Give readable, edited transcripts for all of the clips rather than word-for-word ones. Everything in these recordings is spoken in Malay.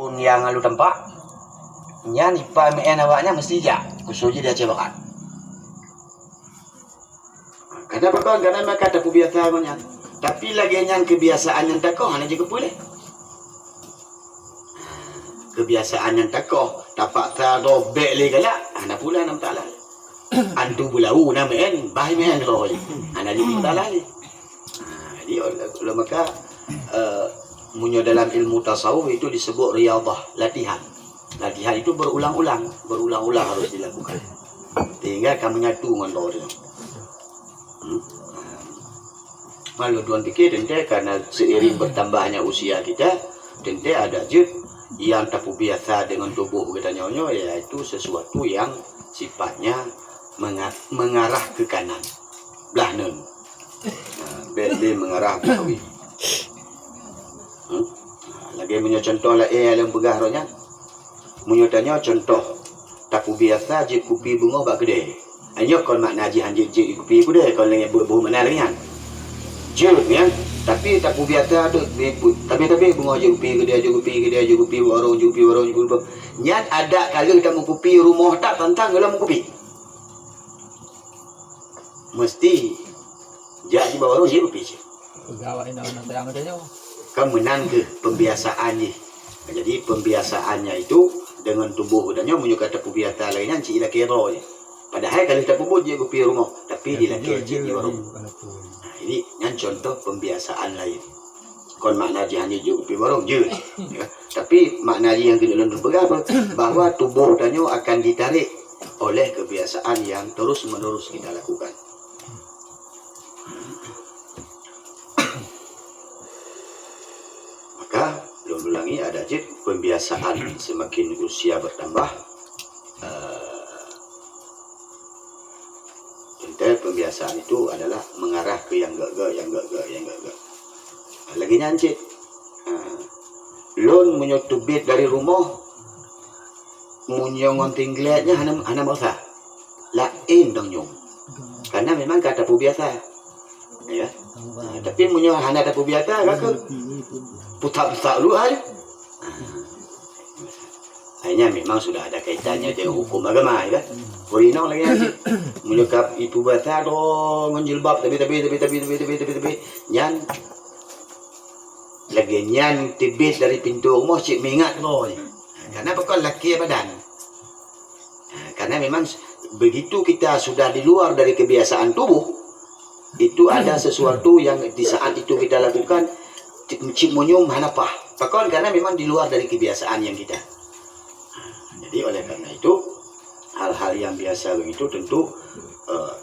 pun yang lalu tempat nyan ipa meen awaknya mesti ja kusuji dia cebakan. Kenapa kau? Karena mereka tak biasa punya. Tapi lagi nyan kebiasaan yang tak kau hanya juga boleh. Kebiasaan yang tak kau tapak terobek lagi galak. Anak pula nam tak lah. Antu bulau nama en bahi meen roh. Anak dia tak lah ni. Jadi oleh maka munyo dalam ilmu tasawuf itu disebut riyadhah, latihan. Latihan itu berulang-ulang harus dilakukan. Sehingga kamu nyatu dengan roh dia. Malu tuan fikir tentu karena seiring bertambahnya usia kita, tentu ada je yang tak biasa dengan tubuh kita nyonya, yaitu sesuatu yang sifatnya mengarah ke kanan, belah nun, beli mengarah ke kiri. Lagi punya contoh lah yang pegah rohnya, punya tanya contoh tak biasa je kupi bunga bak gede. Hanya kon makna je hanjit je kupi ku deh, kon lagi buh mana lagi kan? Je ya, tapi tak biasa tu, tapi bunga je kupi gede warung Nyan ada kali kita mau kupi rumah tak tantang kalau mau kupi. Mesti jadi bawa orang je kupi je. Pegawai nak terang ada je. Kemenang ke pembiasaannya. Jadi pembiasaannya itu dengan tubuh udahnya menyukai tepu biasa lainnya cik ila kira je. Padahal kalau kita pun je kupi rumah, tapi dia laki cik di warung. Nah, ini yang contoh pembiasaan lain. Kon makna je hanya je kupi warung je. Ya. Tapi makna je yang kena lalu berapa bahawa tubuh udahnya akan ditarik oleh kebiasaan yang terus menerus kita lakukan. Maka ulangi ada je pembiasaan semakin usia bertambah. Pembiasaan itu adalah mengarah ke yang gak. Lagi nyancit. Lon menyotubit dari rumah, munyongon tingginya hana masa. Lain dong nyong. Karena memang kata biasa. Ya. Tapi munyong hana kata biasa kakak. Putar lu aja. Hanya memang sudah ada kaitannya dengan hukum agama ya. Berino lagi nanti menyekap itu bahasa dong menjilbab tapi nyan lagi nyan tibis dari pintu rumah cik mengat loh. Karena bukan laki badan. Karena memang begitu kita sudah di luar dari kebiasaan tubuh, itu ada sesuatu yang di saat itu kita lakukan cip munyum hanapah. Bahkan karena memang di luar dari kebiasaan yang kita. Jadi oleh karena itu hal-hal yang biasa begitu tentu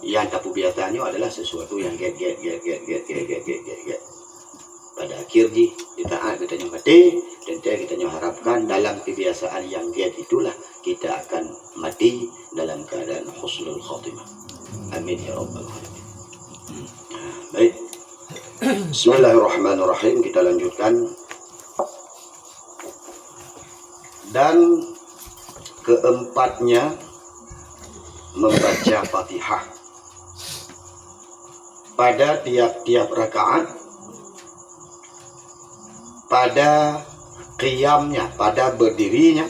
yang tak biasanya adalah sesuatu yang get. Pada akhirnya kita nyong mati dan kita nyong harapkan dalam kebiasaan yang get itulah kita akan mati dalam keadaan husnul khatimah. Amin ya rabbal alamin. Baik. Bismillahirrahmanirrahim, kita lanjutkan. Dan keempatnya membaca Fatihah pada tiap-tiap rakaat, pada qiyamnya, pada berdirinya,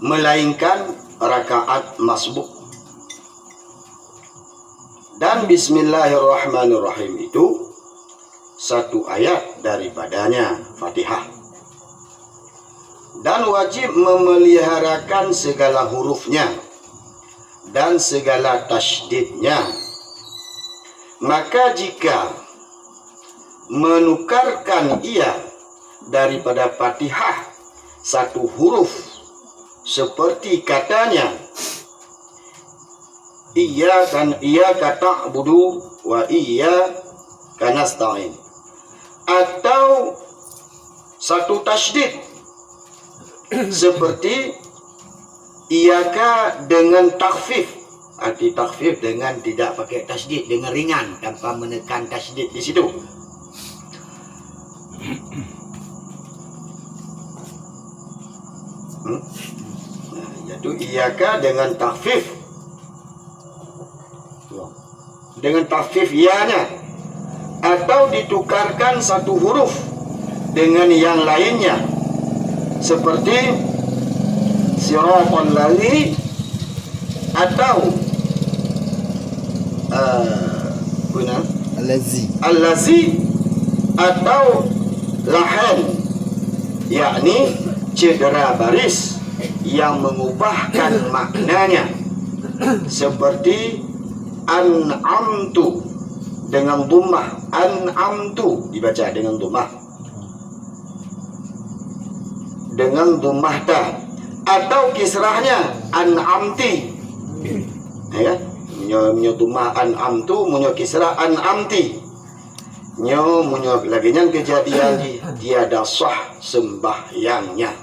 melainkan rakaat masbuk. Dan Bismillahirrahmanirrahim itu satu ayat daripadanya Fatihah. Dan wajib memeliharakan segala hurufnya dan segala tasydidnya. Maka jika menukarkan ia daripada Fatihah satu huruf seperti katanya iyyaka ta'budu wa iyyaka nasta'in, atau satu tasydid seperti iyyaka dengan takhfif, arti takhfif dengan tidak pakai tasydid, dengan ringan tanpa menekan tasydid di situ. Yaitu iyyaka dengan takhfif, dengan takhfif ianya, atau ditukarkan satu huruf dengan yang lainnya, seperti siratal ladzi atau allazi atau lahan, yakni cedera baris yang mengubahkan maknanya, seperti an'amtu dengan dhammah, an'amtu dibaca dengan dhammah, ta, atau kisrahnya an'amti, ya, nyo dhammah an'amtu, munyo kisrah an'amti, nyo munyo lagi yang kejadian tiada sah sembahyangnya,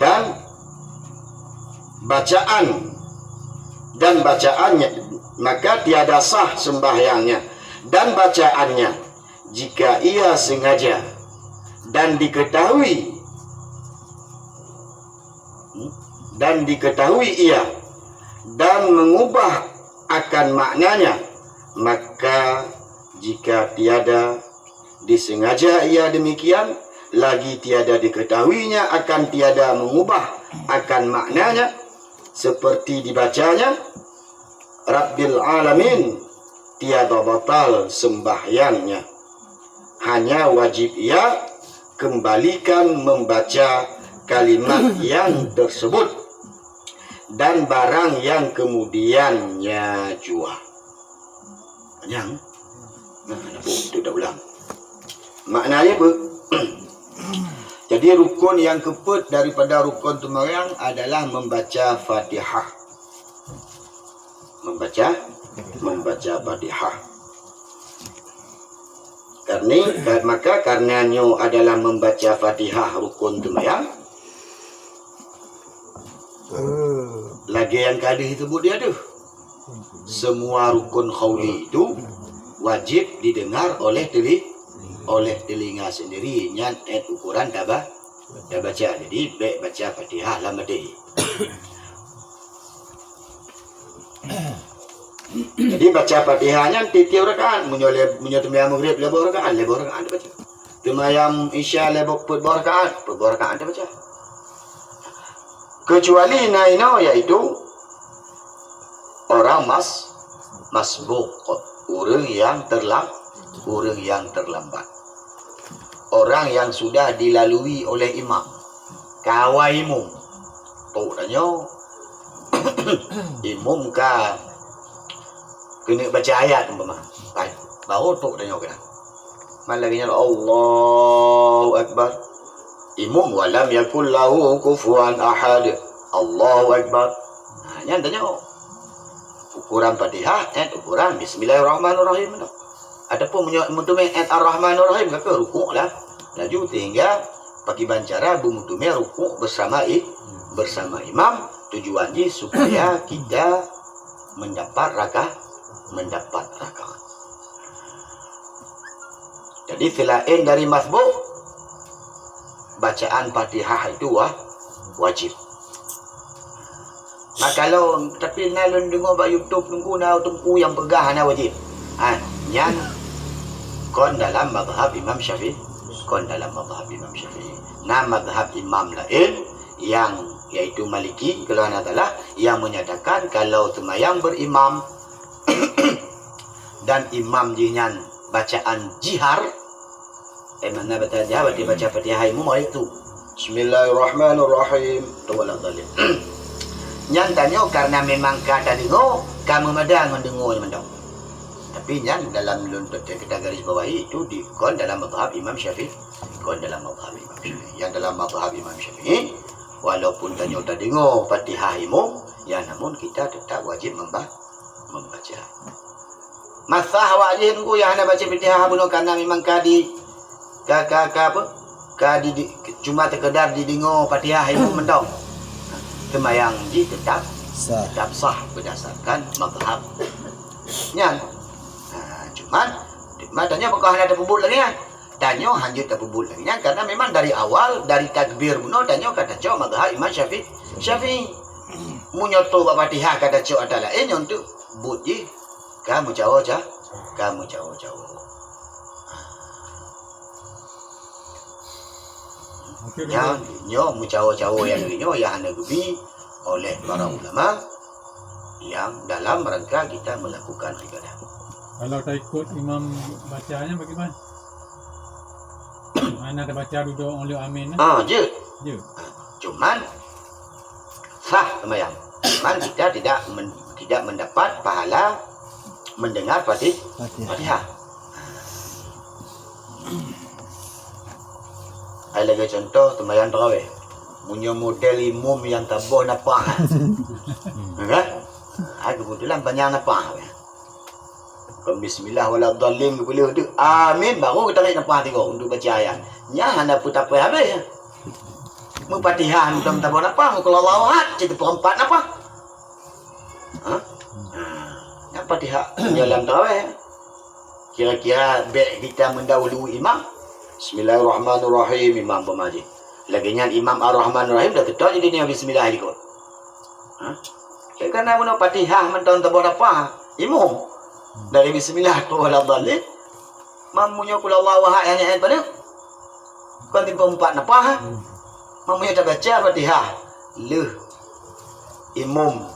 dan bacaannya, maka tiada sah sembahyangnya dan bacaannya jika ia sengaja dan diketahui ia dan mengubah akan maknanya, maka jika tiada disengaja ia demikian, lagi tiada diketahuinya akan tiada mengubah akan maknanya, seperti dibacanya Rabbil Alamin, tiada batal sembahyangnya, hanya wajib ia kembalikan membaca kalimat yang tersebut dan barang yang kemudiannya jua. Yang itu dah ulang. Maknanya apa? Jadi rukun yang keempat daripada rukun sembahyang adalah membaca Fatihah. Membaca Fatihah. Maka karenanya adalah membaca Fatihah rukun sembahyang. Lagi yang kali sebut dia tu. Semua rukun khauli itu wajib didengar oleh telinga sendiri, nyan ukuran dah baca. Jadi baik baca Fatihah lama deh. Jadi baca Fatihahnya tiap rakaat, munyo tembayang maghrib lebih rakaat baca. Tembayang isya lebih rakaat baca. Kecuali naino, yaitu orang masbuk, orang yang terlambat, orang yang sudah dilalui oleh imam, kawai imam tu danyo imam ka kena baca ayat umpama baru tu danyo kena malaginya Allahu Akbar, imam walam yakul lahu kufuwan ahad, Allahu Akbar. Hanya danyo ukuran Fatihah ukuran Bismillahirrahmanirrahim. Adapun mentume Ar-Rahmanir-Rahim kata rukuk lah. Laju tinggal pakai bancara bermutume rukuk bersama imam, tujuannya supaya kita mendapat rakaat. Jadi selain dari masbuk, bacaan Fatihah itu wajib. Nah kalau tapi nalun dengar ba YouTube tunggu yang pegah ana wajib. Yang kon dalam mazhab Imam Syafi'i. Nah mazhab imam lain yang yaitu Maliki kalau adalah yang menyatakan kalau sembahyang berimam dan imam jinyan bacaan jihar, mana baca Fatihah imam itu Bismillahirrahmanirrahim tawalla zalim. Nyantanya karena memang kata dengar kamu madang mendengar mendong. Tapi yang dalam kita garis bawahi itu dikon dalam mazhab Imam Syafi'i, Yang dalam mazhab Imam Syafi'i, walaupun tanya tak dengar Fatihah imam, ya namun kita tetap wajib membaca. Masah wajib nunggu yang anda baca Fatihah bunuh karena memang cuma terkedar didengar Fatihah imam mendong. Sembahyang ji tetap sah berdasarkan mazhab. Nyan. Cuman tanya apakah ada pebut lagi kan? Tanya hanya terbubul lagi kan? Karena memang dari awal dari takbir buno tanya kata cok mazhab Imam Syafi'i. Munyoto Fatihah kata cok adalah untuk buji kamu cawo Kamu jauh-jauh. Okey Yang nyo jauh-jauh yang nyo yang nabi oleh para ulama yang dalam rangka kita melakukan ibadah. Kalau tak ikut imam bacanya bagaimana? Mana ada baca duduk oleh amin Je. je. Cuman sah sembahyang. Cuman kita tidak mendapat pahala mendengar Fatihah. Ada lagi contoh sembahyang tarawih. Punya model imam yang tabuh napah. Kan? Kebetulan banyak napah. Kalau bismillah wala dhalim boleh tu. Amin baru kita tarik napah tengok untuk baca ayat. Nya hana pun tak apa habis. Fatihah untuk tabuh napah, kalau Allahu Ahad cerita perempat napah. Yang Fatihah dalam tarawih. Kira-kira baik kita mendahului imam. Bismillahirrahmanirrahim, imam pemajid. Laginya imam ar-Rahman-Rahim dah ketua jadi ni bismillah ikut. Kerana mana Fatihah mentang tabuh apa? Imam. Dari bismillah tu wala dhalim. Mamunya kul Allahu ahad yang ayat pada. Kan tipe 4 napa? Mamunya tak baca Fatihah. Le imam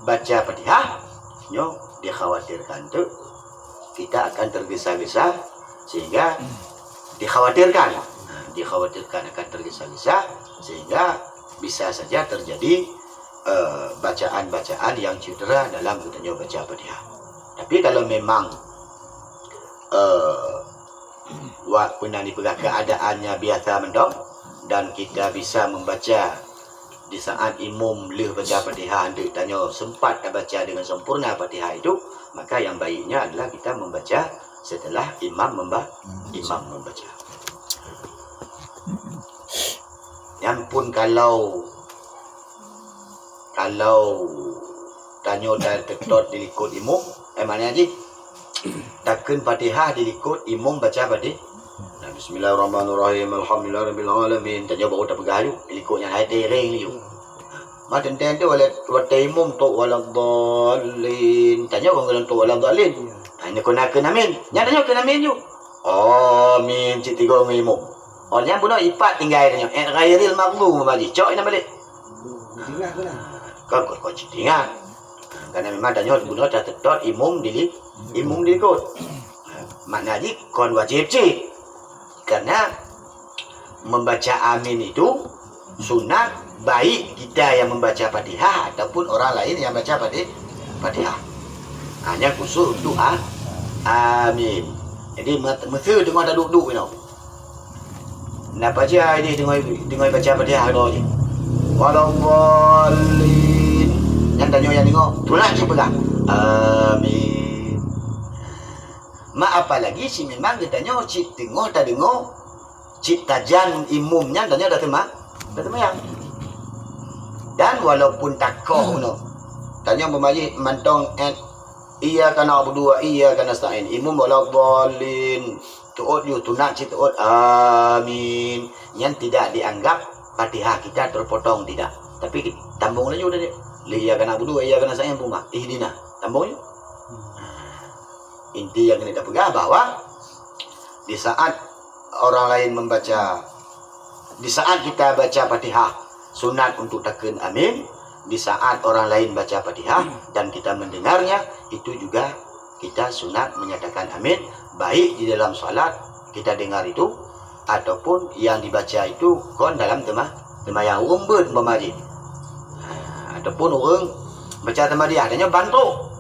baca Fatihah, nyo dikhawatirkan tu kita akan tergesa-gesa sehingga dikhawatirkan akan tergesa-gesa sehingga bisa saja terjadi bacaan-bacaan yang cedera dalam kita baca Fatihah. Tapi kalau memang pernah dipegang keadaannya biasa mendong dan kita bisa membaca di saat imam leh baca Fatihah, anda tanya sempat baca dengan sempurna Fatihah itu, maka yang baiknya adalah kita membaca setelah imam membaca. Yang pun kalau tanya dan tektot dilikut imam, mana aja? Takkan Fatihah dilikut imam baca Fatihah. Bismillahirrahmanirrahim. Alhamdulillahirabbil alamin. Tanya baru tak pegang tu. Ikutnya ayat ring ni. Macam tu oleh imam tu waladhdallin. Tanya orang tu waladhdallin. Ini kena amin. Nya tanya kena amin tu. Amin cik tiga orang imam. Oh nya bunuh ipat tinggal tanya. Ghairil maghdhub bagi. Cok ina balik. Tinggal ke lah. Kau cik tinggal. Karena memang tanya bunuh dah tetot imam dilikut. Maknanya kon wajib cik. Karena membaca amin itu sunat baik kita yang membaca Fatihah ataupun orang lain yang baca Fatihah. Hanya khusus untuk amin. Jadi mesti tengok ada duduk you know. Nak baca ini tengok baca Fatihah doa je. Waladhdallin. Yang tanya yang tengok, tulah je pegang. Amin. Mak apa lagi si memang dia tanya cik tengok tak dengar cik tajan imumnya tanya dah temayang dan walaupun takoh no tanya pemaji mantong iya kana berdua iya kana stain imum waladhdallin tuut you tunat cik tuut amin yang tidak dianggap Fatihah kita terpotong tidak tapi tambung lagi udah dia iya kana berdua iya kana stain puma ihdina tambung you. Inti yang kita pegang bahwa di saat orang lain membaca, di saat kita baca Fatihah sunat untuk tekan amin, di saat orang lain baca Fatihah dan kita mendengarnya itu juga kita sunat menyatakan amin, baik di dalam salat kita dengar itu ataupun yang dibaca itu kon dalam temayang umbun pemajid ataupun orang baca temadiyah adanya bantu.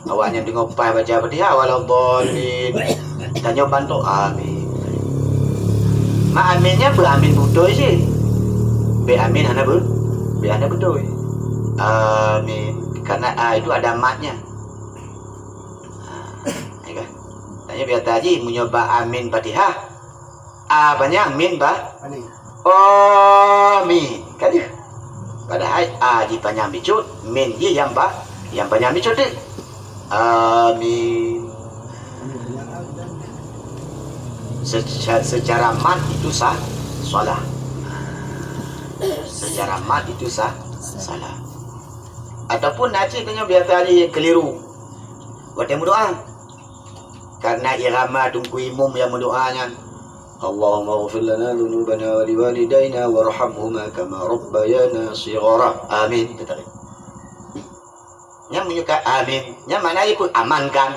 Awaknya dengar pai baca Fatihah waladhdallin. Tanya bantu amin. Mak aminnya beramin betul je. Be amin hana betul. Amin. Karena itu ada matnya. Ya kan? Tanya biar tadi menyoba amin Fatihah. Banyak amin ba? Amin. Kan dia? Padahal di panjang bicut, min je yang banyak bicut tu. Amin. Secara mat itu salah. Secara mat itu salah. Ataupun Najib tanya biasa ni keliru. Buat yang berdoa. Karena irama tungku imum yang berdoanya. Allahumma ghfir lana dhunubana wa liwalidayna warhamhuma kama rabbayana shighara. Amin. Betul. Yang menyuka amin. Yang mana pun amankan.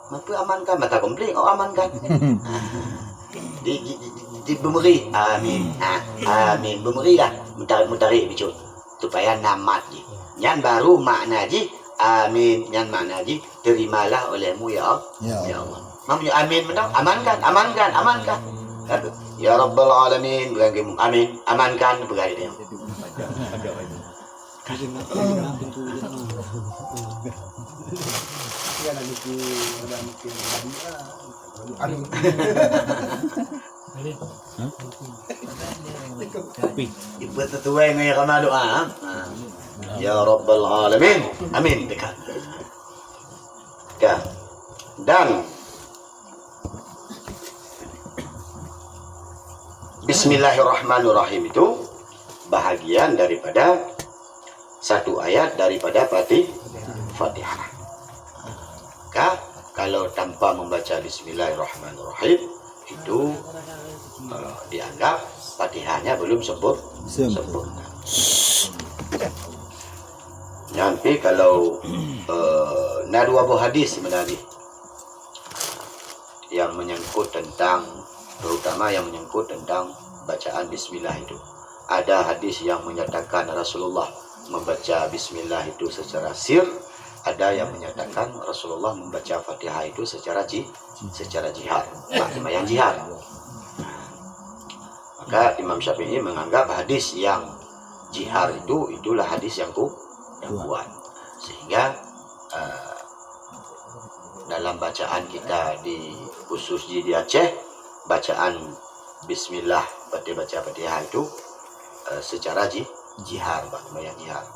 Apa amankan? Mata komplit. Oh amankan. Di bemeri. Amin. Amin. Bemeri lah. Mutarik bicut. Supaya namat je. Yang baru makna je. Amin. Yang makna je. Terimalah olehmu ya Allah. Maksudnya amin benar. Amankan. Amankan. Amankan. Ya Rabbal Alamin. Amin. Amankan. Berkali dia. Ibu tertuai dengan ramah doa. Ya Rabbal Alamin. Amin. Dekat. Dan Bismillahirrahmanirrahim itu bahagian daripada satu ayat daripada Fatihah. Maka kalau tanpa membaca Bismillahirrahmanirrahim itu dianggap Fatihahnya belum sempurna. Nanti kalau dua buah hadis sebenarnya yang menyangkut tentang, terutama yang menyangkut tentang bacaan Bismillah itu. Ada hadis yang menyatakan Rasulullah membaca Bismillah itu secara sir, ada yang menyatakan Rasulullah membaca Fatihah itu secara jihar, yang jihar. Maka Imam Syafi'i menganggap hadis yang jihar itulah hadis yang kuat, sehingga dalam bacaan kita khusus di Aceh, bacaan Bismillah baca Fatihah itu secara jihar, yang jihar.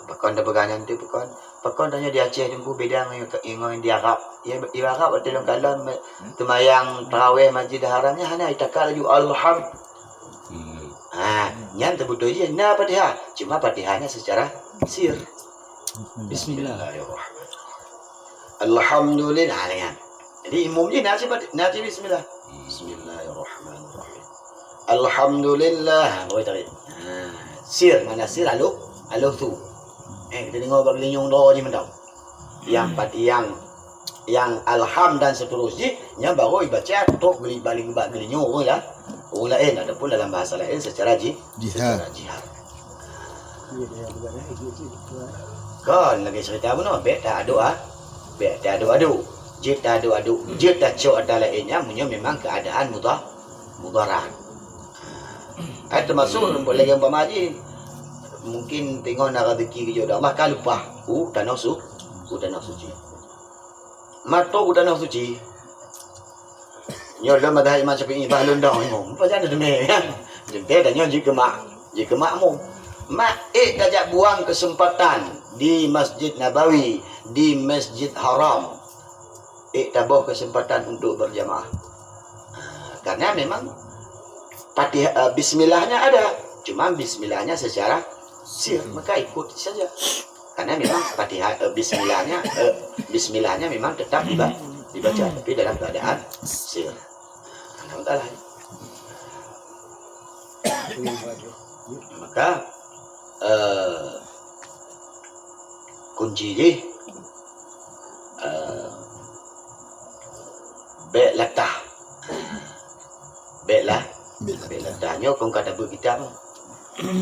Pakon dah pegangan tu pakon tanya di Aceh tu beda dengan di Arab. Ya di Arab betul kalau temayang tarawih Masjid Haramnya hanya itakal ju alham. Yang terbutuh je na Fatihah. Cuma Fatihahnya secara sir. Bismillahirrahmanirrahim. Alhamdulillah kan. Jadi umum je nak bismillah. Bismillahirrahmanirrahim. Alhamdulillah. Boleh tarik. Sir mana sir aluh tu. Kita dengar berlinyung doa je mentau. Yang alham dan seterusnya baru dibaca untuk balik berlinyung lah. Orang lain ataupun dalam bahasa lain secara jihar. Kan lagi cerita mana? Bet tak adu. Jid tak adu. Jid tak cok ada lainnya memang keadaan mudarat. Termasuk lagi umpama haji. Mungkin tengok nak rezeki kerja Allah kan lupa. Tanah suci. Mato tanah suci. Nyo dalam madhab Imam Syafi'i bahalun dah imam. Apa jadi demi kan? Jadi tanya jika makmum. Mak dajak buang kesempatan di Masjid Nabawi, di Masjid Haram. Tabah kesempatan untuk berjamaah. Karena memang bismillahnya ada. Cuma bismillahnya secara sir, maka ikut saja. Karena memang Fatihah bismillahnya memang tetap dibaca, tapi dalam keadaan sir. Alhamdulillah. Maka kunci je baik latah. Latahnya kau kata berkitab.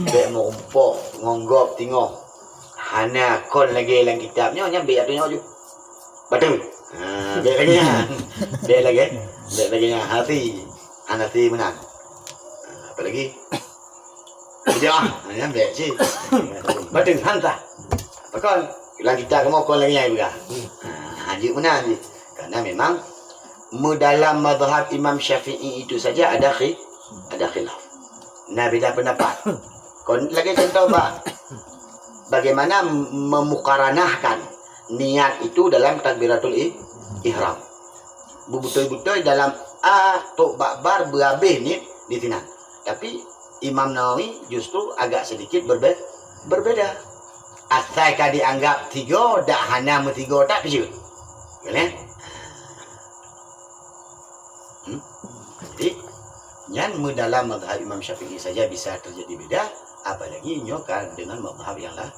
Baik mengumpuk, ngonggop, tengok. Hana kon lagi dalam kitabnya, hanya baik atunya je. Betul. Baik lagi nya. Hati menang. Apa lagi? Bid'ah. Hanya baik je. Betul, hantar. Apa kon? Dalam kitab kamu kon lagi yang juga. Haji menang je. Karena memang dalam mazhab Imam Syafi'i itu saja ada khilaf. Beda pendapat. Kon lagi contoh bagaimana memukaranahkan niat itu dalam takbiratul ihram. Betul-betul dalam tok bakbar berhabis ni di sini. Tapi Imam Nawawi justru agak sedikit berbeda. asalkan dianggap 3 dak hana mu 3 tak bisa. Kan? Jadi yang dalam mazhab Imam Syafi'i saja bisa terjadi beda, apalagi nyokan dengan mazhab yang lain.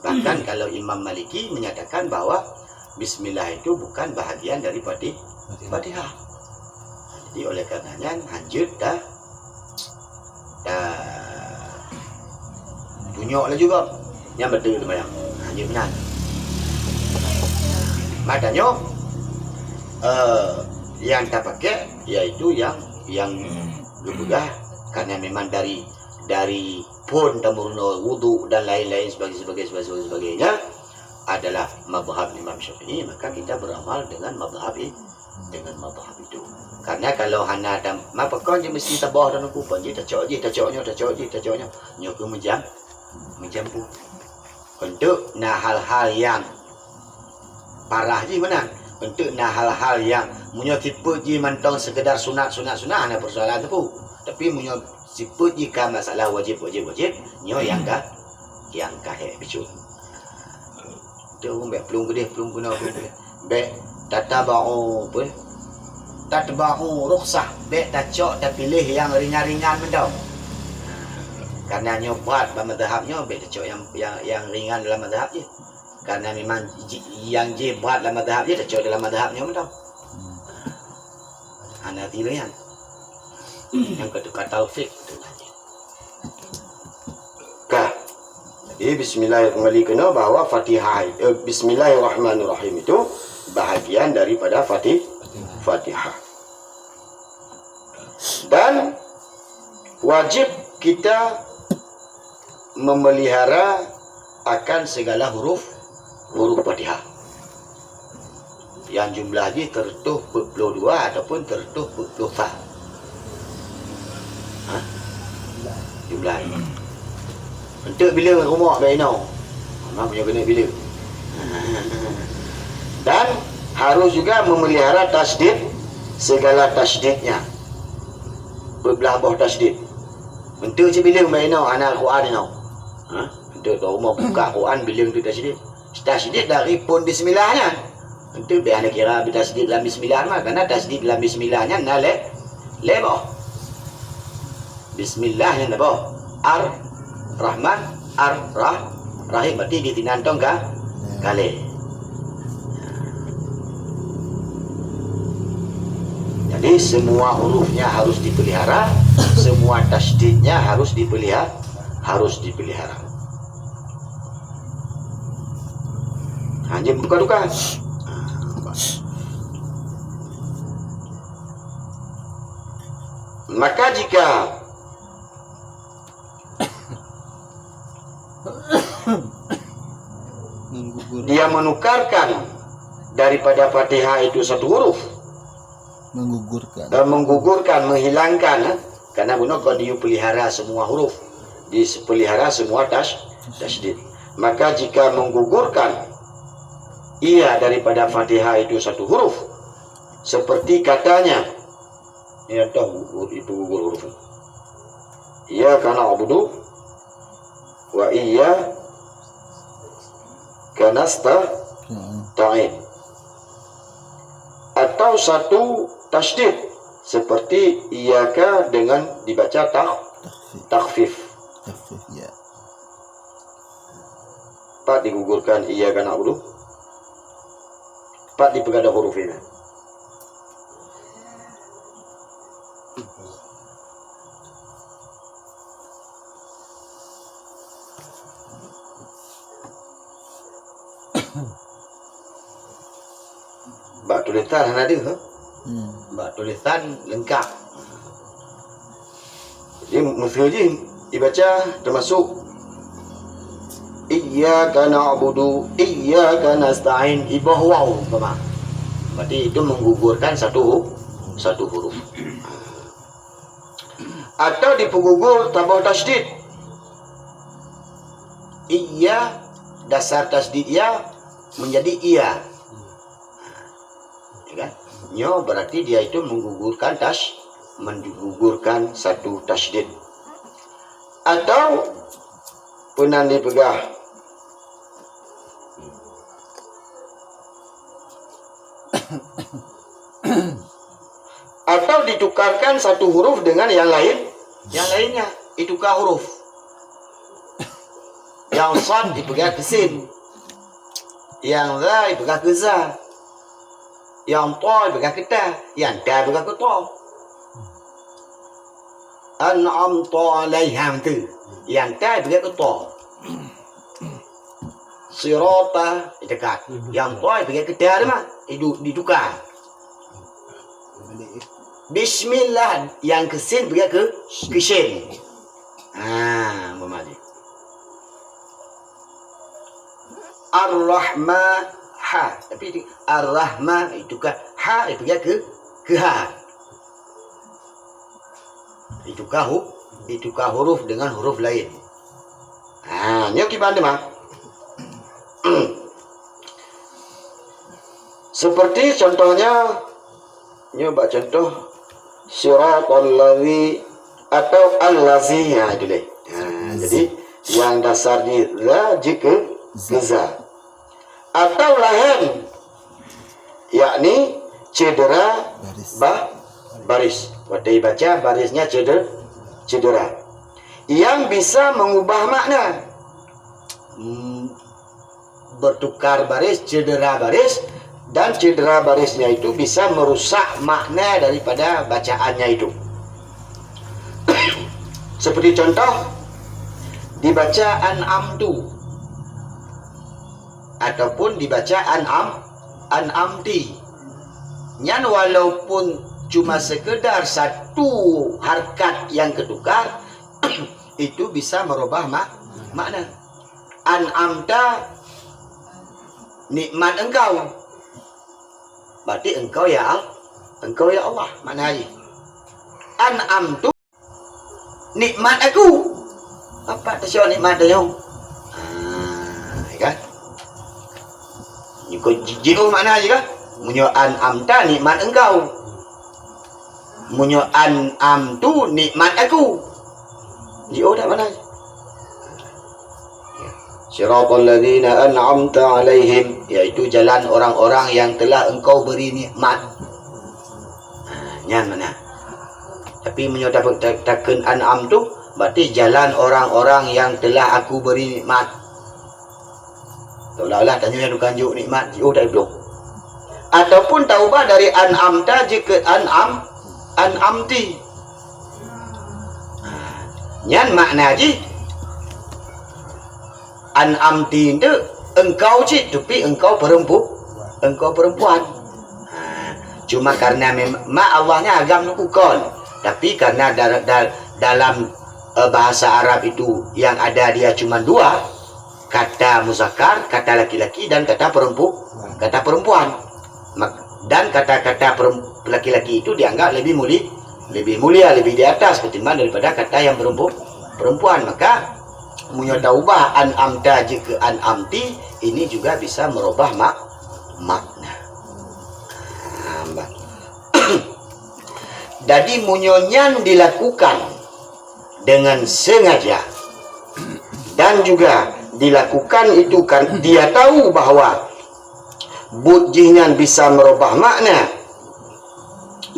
Bahkan kalau Imam Maliki menyatakan bahwa Bismillah itu bukan bahagian dari Fatihah. Jadi oleh karenanya lanjut dah tunjuk lah juga yang betul bayang lanjut benar. Makanya yang tak pakai yaitu yang berubah karena memang dari pun temurun wudu dan lain-lain sebagainya adalah mazhab Imam Syafi'i, maka kita beramal dengan mazhab itu. Karena kalau hana ada apa kau je mesti tabah dan aku pun je tacoknya nyoku menjampu untuk nah hal-hal yang parah je mana untuk nah hal-hal yang munyo tipe je mantong sekedar sunat ana persoalan tu tapi munyo tipe je ka masalah wajib nyo yang kahe bicu tu belum guna be tatba'u rukhsah be tacok tak pilih yang ringan-ringan mendau. Karena nyobat dalam mazhabnya be tacok yang ringan dalam mazhab je. Karena memang yang jebat dalam mazhab je tacok dalam mazhabnya mendau. Ana pilihan. Yang kedua taufik tu saja. Kah. Jadi bismillahirrahmanirrahim kena bahawa Fatihah bismillahirrahmanirrahim itu bahagian daripada Fatihah. Dan wajib kita memelihara akan segala huruf Fatihah. Yang jumlahnya tertuh 42 ataupun tertuh 43. Jumlahnya. Untuk bila rumah bainau. Mak punya kena bila. Dan harus juga memelihara tasdid segala tasdidnya. Berbelah bawah tasdid. Untuk je bila bainau anak Quran ni. Untuk rumah buka Quran bila untuk tasdid. Tasdid dari pun bismillahnya. Untuk biar anda kira tasdid dalam bismillah mah karena tasdid dalam bismillahnya nale lebo. Bismillahnya nabo. Rahman Rahim berarti ditinantong kali. Jadi semua hurufnya harus dipelihara, semua tasdidnya harus dipelihara. Hanya buka-buka. Maka jika dia menukarkan daripada Fatihah itu satu huruf, menggugurkan, menghilangkan, karena guna kalau dia pelihara semua huruf, dipelihara semua tasdid. Maka jika menggugurkan ia daripada Fatihah itu satu huruf, seperti katanya, ini tahu itu gugur huruf. Iyyaka na'budu wa iyyaka nasta'in. Atau satu tasdid seperti iyyaka dengan dibaca takhfif. Ya. Pak digugurkan iyyaka na'budu. Pak dipegang huruf ini. Bak tulisan ada ke? Bak tulisan lengkap. Jadi mesti dibaca termasuk iyyaka na'budu iyyaka nasta'in ibah waw umpama. Berarti itu menggugurkan satu huruf. Atau dipegugur tambah tasdid. Iya dasar tasdid ya menjadi iya. Ya kan? Nyo berarti dia itu menggugurkan satu tasdid. Atau pernah dipegang Atau ditukarkan satu huruf dengan yang lainnya, ditukar huruf. Yang sad dipegang ke sin, yang za dipegang ke za, yang ta dipegang ke ta, yang ta dipegang ke ta. An'amta alaihim tu, yang ta dipegang ke ta. Sirata dekat, yang ta dipegang ke ta mah, ditukar. Bismillah yang ke sin dipegang ke shin. Memali. Ar-Rahma ha, tapi Ar-Rahma itu kan ha itu dia ke ha. Itu huruf dengan huruf lain. Nyo gimana mah? Seperti contohnya nyoba contoh siratal ladzi atau al-lazi itu deh. Jadi yang dasarnya la jika za atau lahan, yakni cedera baris. Waktu baca barisnya cedera yang bisa mengubah makna, bertukar baris, cedera baris, dan cedera barisnya itu bisa merusak makna daripada bacaannya itu. Seperti contoh dibaca an'amtu ataupun dibaca an'amti. Nyan walaupun cuma sekedar satu harkat yang ketukar itu bisa merubah makna. An'amta nikmat engkau, berarti engkau ya Allah, makna aja. An'amtu nikmat aku, apa tasyo nikmat dia? Kan? Kau jiru mana aja kan? Munyo an'amta nikmat engkau, munyo an'amtu nikmat aku. Jiru dah mana? Siratal ladzina an'amta alaihim, yaitu jalan orang-orang yang telah engkau beri nikmat. Nyan mana? Tapi munyo takkan an'amtu, berarti jalan orang-orang yang telah aku beri nikmat. Tolaklah tanya yang kanjuk nikmat, tak belum. Ataupun taubah dari an'amta jika an'amti. Nyan makna ji an'amti itu engkau cik, tapi engkau perempuan. Cuma karena mak Allahnya agam nukukon, tapi karena dalam bahasa Arab itu yang ada dia cuma dua, kata muzakkar, kata laki-laki, dan kata perempuan. Dan kata-kata laki-laki itu dianggap lebih mulia, lebih di atas ketimbang daripada kata yang perempuan. Maka munyotaubah an'amta jika an'amti ini juga bisa merubah makna. Jadi munyonyan dilakukan dengan sengaja dan juga dilakukan itu kan dia tahu bahwa bujihnya bisa merubah makna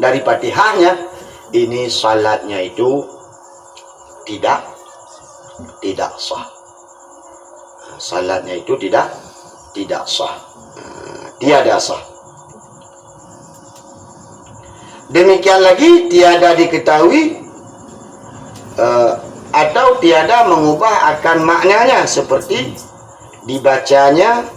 dari Fatihahnya, ini salatnya itu tidak sah. Salatnya itu tidak sah, tiada sah. Demikian lagi tiada diketahui atau tiada mengubah akan maknanya, seperti dibacanya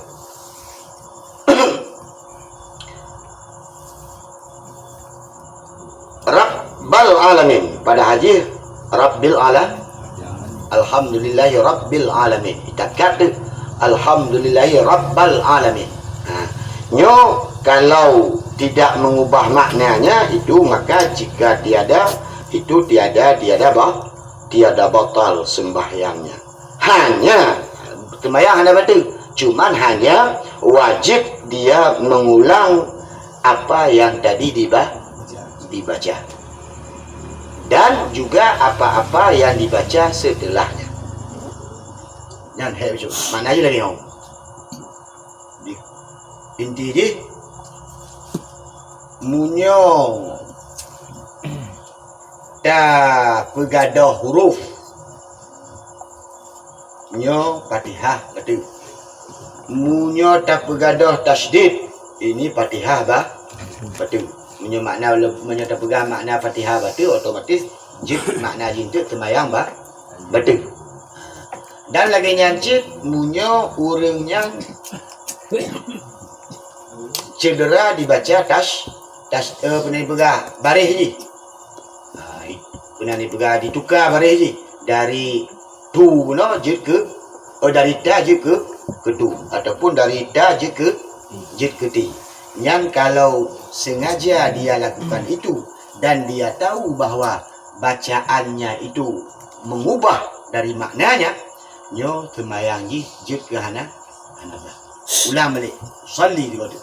Rabbal Alamin pada haji, Rabbil Alamin, Alhamdulillahi Rabbil Alamin. Kita kata Alhamdulillahi Rabbal Alamin. Nyo kalau tidak mengubah maknanya itu, maka jika tiada itu tiada batal sembahyangnya. Hanya sembahyang hanya batal, cuman hanya wajib dia mengulang apa yang tadi dibaca dan juga apa-apa yang dibaca setelahnya. Yang hebat mana aja lagi inti je munyo ta pegadah huruf nyo Fatihah betul. Munyo ta pegadah tasydid ini Fatihah betul. Munyo makna munyo ta pegadah makna Fatihah betul, otomatis jid makna jin tu semayang betul. Dan lagi nyancit munyo urang yang cedera dibaca pernah pegah baris je. Pernah pegah ditukar baris je dari tu no je ke dari ta je ke tu ataupun dari ta je ke ti. Yang kalau sengaja dia lakukan itu dan dia tahu bahawa bacaannya itu mengubah dari maknanya, nyo semayang je ke hana ulang balik salli dia kata.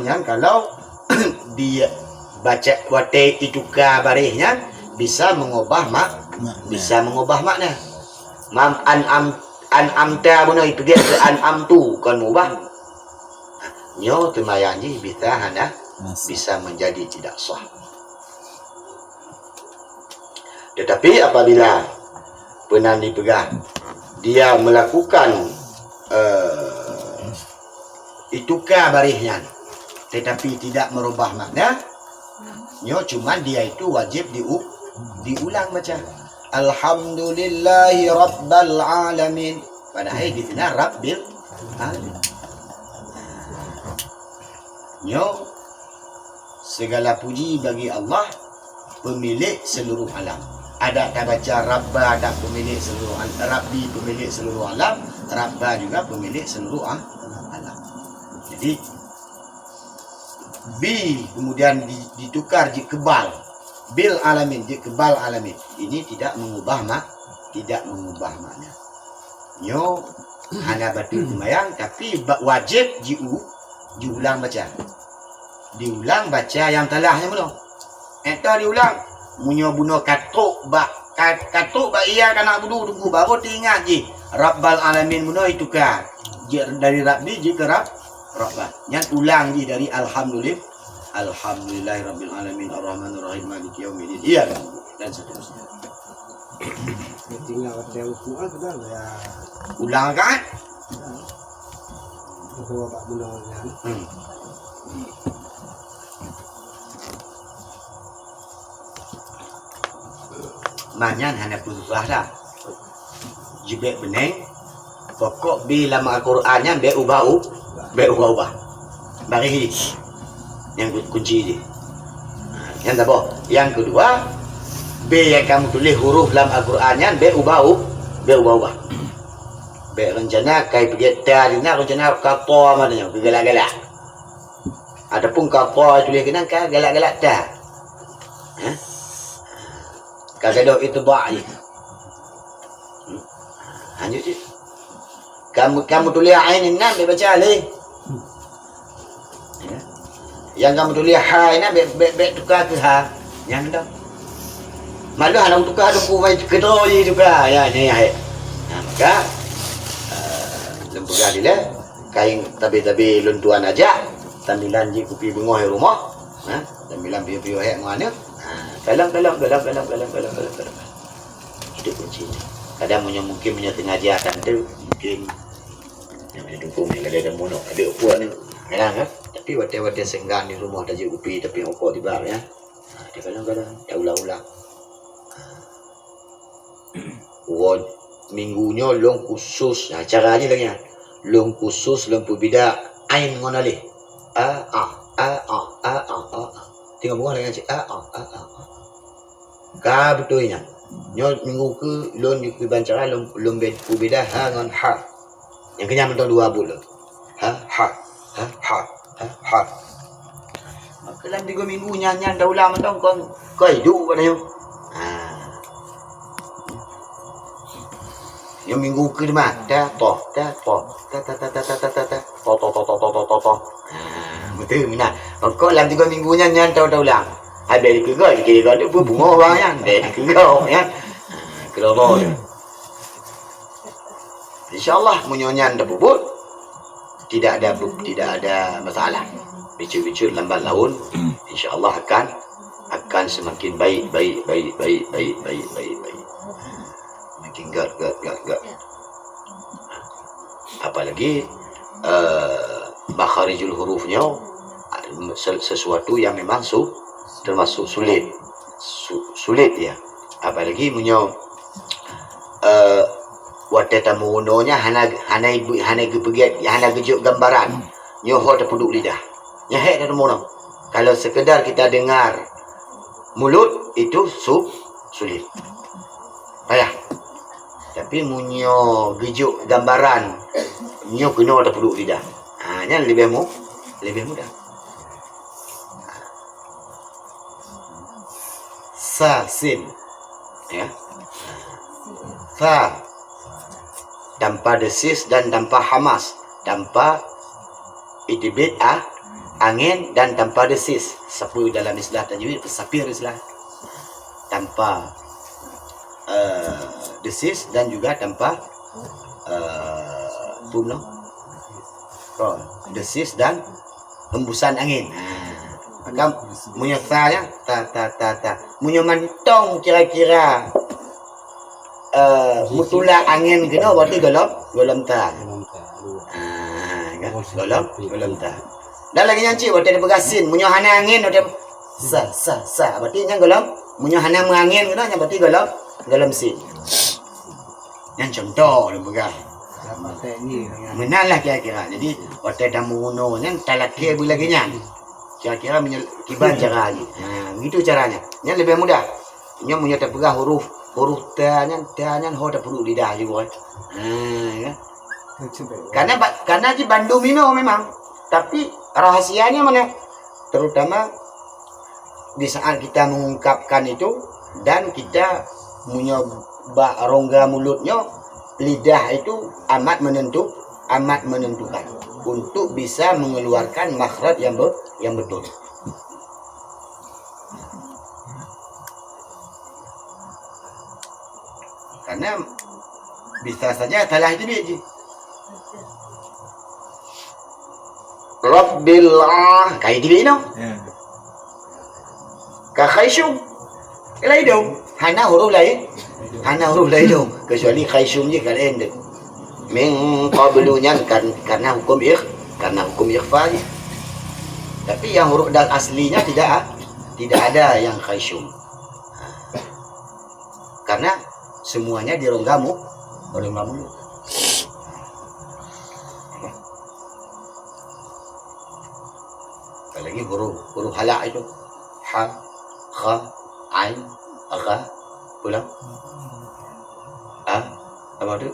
Yang kalau dia baca wate ditukar barisnya bisa mengubah makna. Mam amta mana itu dia ke am tu kan mengubah. Nyo semayang je bisa menjadi tidak sah. Tetapi apabila pernah dipegang dia melakukan itukar barisnya tetapi tidak merubah makna, nyo cuman dia itu wajib diulang baca alhamdulillahi rabbil alamin, padahal di sana rabbil alamin. Nyo segala puji bagi Allah pemilik seluruh alam. Ada tak baca Rabba, ada pemilik seluruh alam, Rabbi pemilik seluruh alam, Rabba juga pemilik seluruh alam. Jadi bi kemudian ditukar je kebal, bil alamin je kebal alamin. Ini tidak mengubah makna. Nyo hanya batu semayang tapi wajib diulang baca. Diulang baca yang telahnya belum. Eta diulang. Munyo bunuh katuk ba iya kana budu tunggu baru diingat je Rabbal alamin bunuh itu kan dari Rabbi je ke Rabbah. Yang ulang je dari alhamdulillah rabbil alamin arrahmanir rahim maliki yaumiddin. Iya dan seterusnya. Tinggal ada Quran sudah ya. Ulang kan? Bawa Pak Bulan. Manyan hanya berubah dah. Jibek beneng. Pokok bila Al-Qurannya be ubah. Bagi yang kunci je. Yang apa? Yang kedua, B yang kamu tulis huruf dalam Al-Qurannya be ubah. Be rencana kai pergi tadinya rencana kata maknanya gelak-gelak. Adapun kata tulis kena galak-galak dah. Kalau itu baik. Hanya je. Kamu tulis ain ini nak baca leh. Yang kamu tulis ha ini be tukar ke ha. Yang dah. Malu anak tukar tu mai kedoi je tukar. Ya ni hai. Maka lembaga dia kain tabi-tabi luntuan aja. Tamilan je kopi bungoh di rumah. Tamilan biu-biu hek mana. Kalang. Itu kuncinya. Kadang mungkin tengah jahatan tu mungkin yang dukung yang ada mono ada puan ni. Kadang kan. Tapi wate-wate senggan di rumah ada je kopi tapi okok di bar ya. Dia kadang-kadang tak ulang-ulang. Minggunya long khusus. Cara ni lagi. Long khusus long berbeza ain ngono leh. Tengok bukan lagi cik. Ka betulnya. Nyo minggu ke lon di bancara lon berbeda ha dengan ha. Yang kenyang mentang dua bulan. Ha. Maka dalam 3 minggu nyanyian dah ulang mentang kau hidup pada yo. Yang minggu ke lima ta. Betul minat. Kau dalam 3 minggu nyanyian dah ulang. Ada di kira tu bunga orang kan. Ada di kira ya. Kalau InsyaAllah menyonyan dah bubut. tidak ada masalah. Bicu-bicu lambat laun insya-Allah akan semakin baik. Makin gad. Apalagi makharijul hurufnya sesuatu yang memang termasuk sulit ya. Apalagi punya wateta munonya hana gejuk gambaran nyoho terpuduk lidah nyahek dari muno. Kalau sekedar kita dengar mulut itu sulit payah, tapi munyo gejuk gambaran nyo kena terpuduk lidah nya lebih mudah. Sa sin ya, fa tanpa desis dan tanpa hamas, tanpa itibit angin dan tanpa desis. Sapu dalam istilah tajwid pesapir istilah, tanpa desis dan juga tanpa desis dan hembusan angin. Maka munyo saya ta munyo mantong kira-kira mutula angin kena berarti golom ta. Golom ta. Dan lagi nyanci berarti ada begasin munyo hana angin berarti sa berarti yang golom munyo hana mangin kena yang berarti golom sin. Yang contoh le begas. Menalah kira-kira. Jadi berarti ada muno yang talaki bila genyan. Kira-kira kiban caranya. Begitu caranya. Yang lebih mudah. Yang punya terpegang huruf ta-nya ho tak perlu lidah juga. Kan? Karena di Bandung Mino memang. Tapi rahasianya mana? Terutama di saat kita mengungkapkan itu dan kita punya rongga mulutnya, lidah itu amat menentukan untuk bisa mengeluarkan makhraj yang betul. Karena bisa saja salah itu dia. Rabbillah kayak di no. Ka khayshum lain dong. Hana huruf lain dong. Kecuali khayshum je kalau endek. Min qablunya karena hukum ikhfa. Tapi yang huruf dal aslinya tidak ada yang khayshum. Karena semuanya di rongga mulut. Apalagi huruf halak itu ha, kha, ain, gha, ulang apa itu?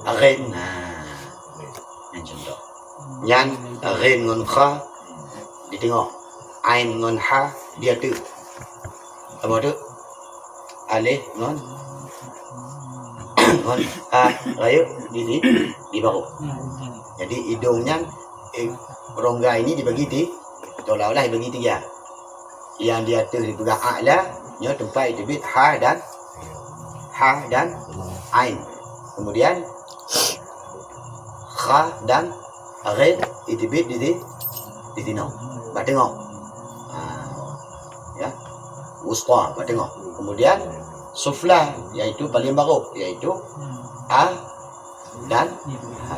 Aghin. Yang contoh nyan aghin ngon kha di tengok, ain ngon ha dia tu apa itu? Alif ngon rayu di bahu. Jadi hidungnya rongga ini dibagi seolah-olah dibagi tiga. Yang di atas dipegang a'la, nya tempat itu bit ha dan ain. Kemudian kha dan ghain itu bit di tino. Ba tengok. Ya. Wusta ba tengok. Kemudian sufla yaitu paling bawah yaitu a dan ha.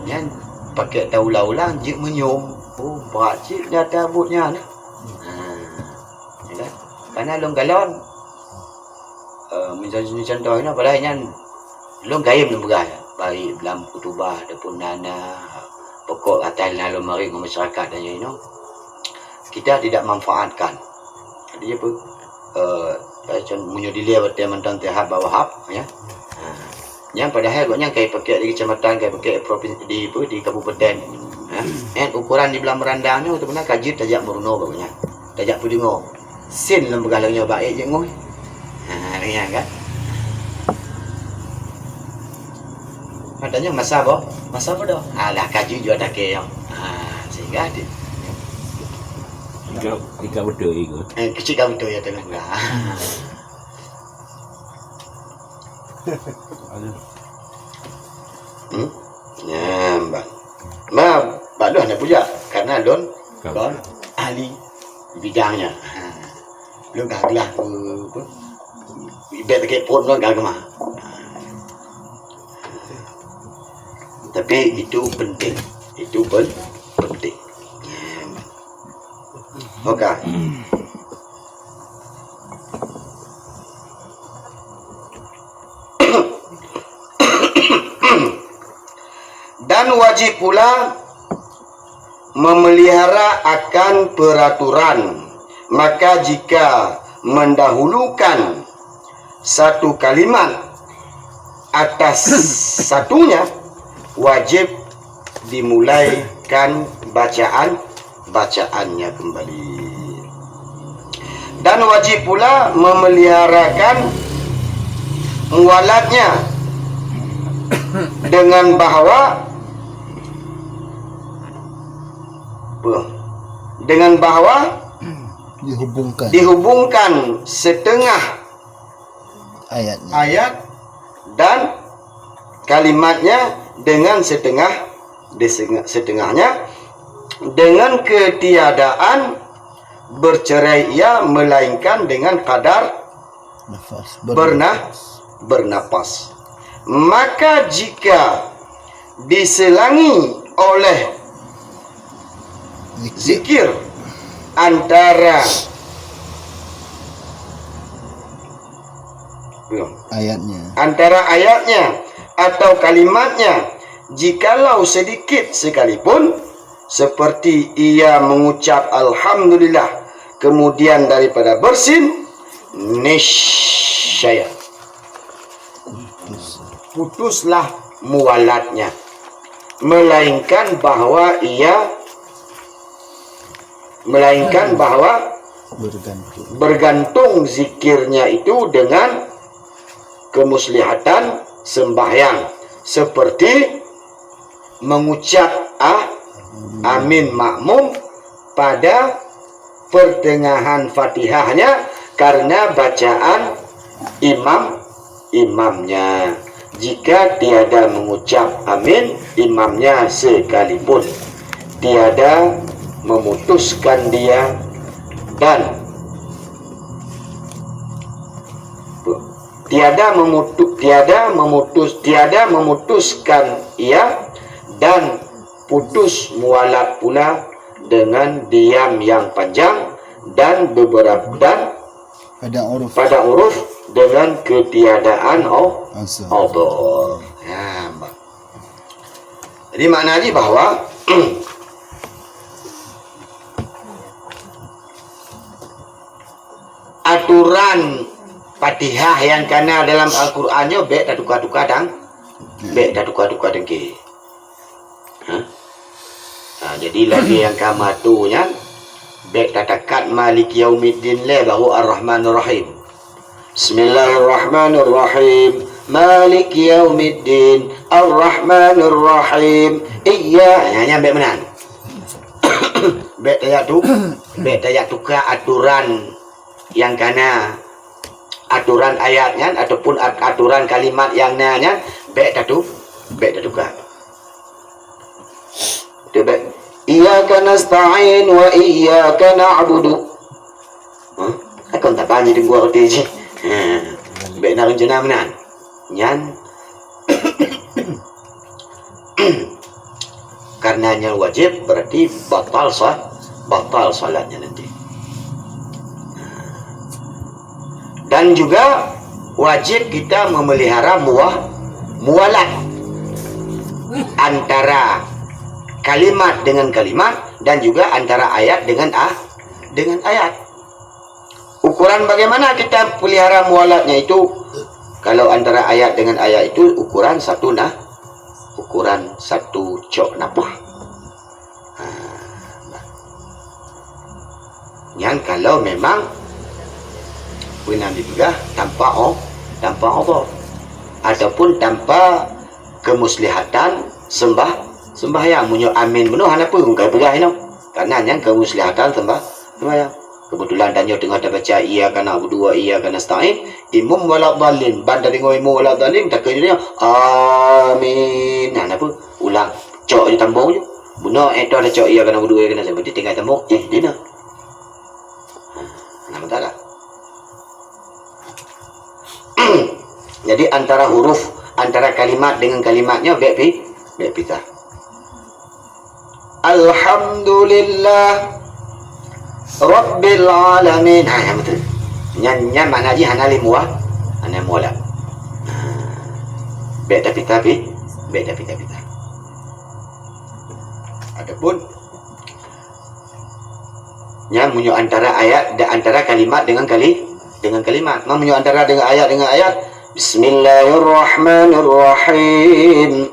Yang pakai taulah-ulang jik menyum. Oh, berat cik dah tabutnya ni. Ya. Karena long galon misalnya contoh ini pada yang long gayam long begal baik dalam kutubah ataupun nana pokok atas lalu mari masyarakat dan you know. Kita tidak manfaatkan. Jadi apa? Munyo dilia berteman dan tahap bawah hab ya. Yang padahal buatnya kayak pakai di kecamatan, kayak pakai provinsi di kabupaten. Ukuran di belah merandangnya itu benar kajit tajak meruno bagusnya. Tajak pudingo. Sin lem begalanya baik je ngoi. Ya kan? Katanya masa apa dah? Alah kajit juga tak kaya. Sehingga dia Ika betul itu. kecil kau betul ya tengah enggak. Ya, Mbak Don ada puja karena Don ahli bidangnya. Belum kaglah ibarat kayak pun Don kagak mah. Tapi itu penting. Itu penting. Oke. Dan wajib pula memelihara akan peraturan. Maka jika mendahulukan satu kalimat atas satunya, wajib dimulaikan bacaannya kembali. Dan wajib pula memeliharakan muwalatnya dengan bahwa dihubungkan setengah ayat dan kalimatnya dengan setengahnya dengan ketiadaan bercerai ia melainkan dengan kadar bernapas. Maka jika diselangi oleh zikir antara ayatnya atau kalimatnya, jikalau sedikit sekalipun, seperti ia mengucap alhamdulillah kemudian daripada bersin, niscaya putuslah muwalatnya, melainkan bahwa bergantung zikirnya itu dengan kemuslihatan sembahyang, seperti mengucap amin makmum pada pertengahan Fatihahnya karena bacaan imamnya. Jika tiada mengucap amin imamnya sekalipun, tiada memutuskan dia dan tiada memutuskan ia dan putus mualat pula dengan diam yang panjang dan pada uruf dengan ketiadaan Allah. Ya, jadi maknanya bahwa aturan Fatihah yang kena dalam Al-Qur'annya baik dah tukar-tukar dengki. Jadi lagi yang kamatunya baik tatakat Maliki Yaumiddin le baru Ar-Rahmanur Rahim. Bismillahirrahmanirrahim. Maliki Yaumiddin Ar-Rahmanir Rahim. Hanya baik menan. Baik tayak tukar aturan yang kena aturan ayatnya ataupun aturan kalimat yang nanya baik tukar. Iyyaka nasta'in wa iyyaka na'budu. Aku tak banyak dengar arti je. Baik nak rencana menan. Nyan karenanya wajib berarti batal salatnya nanti. Dan juga wajib kita memelihara muwalat antara kalimat dengan kalimat dan juga antara ayat dengan ayat. Ukuran bagaimana kita pelihara muwalatnya itu, kalau antara ayat dengan ayat itu ukuran satu cok napah. Yang kalau memang benar juga tanpa Allah ataupun tanpa kemuslihatan sembahyang munyo amin benuh apa engkau pegah ini karena yang kemuslihatan sembahyang Kebetulan tanya tengah dah baca iya kana berdua iya kana nasta'in imam wala dhalin banda dengar imam wala dhalin tak kena amin. Nah apa ulang cok je tambung je buna itu ada cok iya kana berdua kana berarti tinggal tambung dina. Nah betul tak? Jadi antara huruf antara kalimat dengan kalimatnya baik pisah. Alhamdulillah Rabbil alamin. Ha yang betul. Nyan makna ji hanali muah. Ana muala. Beda pita. Adapun nya munyo antara ayat dan antara kalimat dengan kalimat. Munyo antara dengan ayat. Bismillahirrahmanirrahim.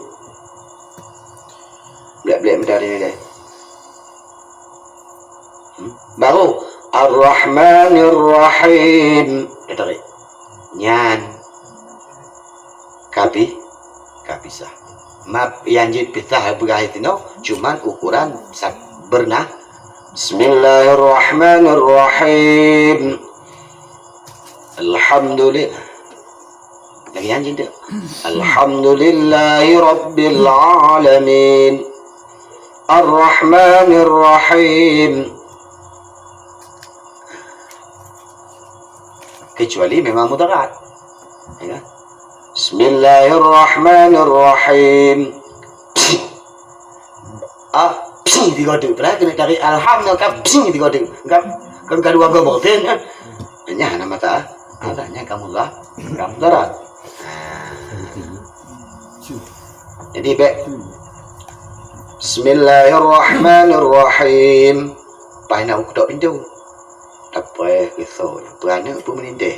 Blek bentar ini deh. Baru Ar-Rahmanir-Rahim. Tarik. Nyan. Kapisah. Map yang jid pisah berkait itu cuman ukuran bernah. Bismillahirrahmanirrahim. Alhamdulillah. Lagi yang jid. Alhamdulillahi Rabbil Alamin. Ar-Rahmanir-Rahim. Kecuali memang mudarat. Ya. Bismillahirrahmanirrahim. Tiga tu. Pernah kena tarik alhamdulillah tiga tu. Kan kedua gobol ten kan. Nya nama tak. Adanya kamu lah. Kamu darat. Jadi baik. Bismillahirrahmanirrahim. Paina ukdok pintu. Apa kisah beranak pun menindih.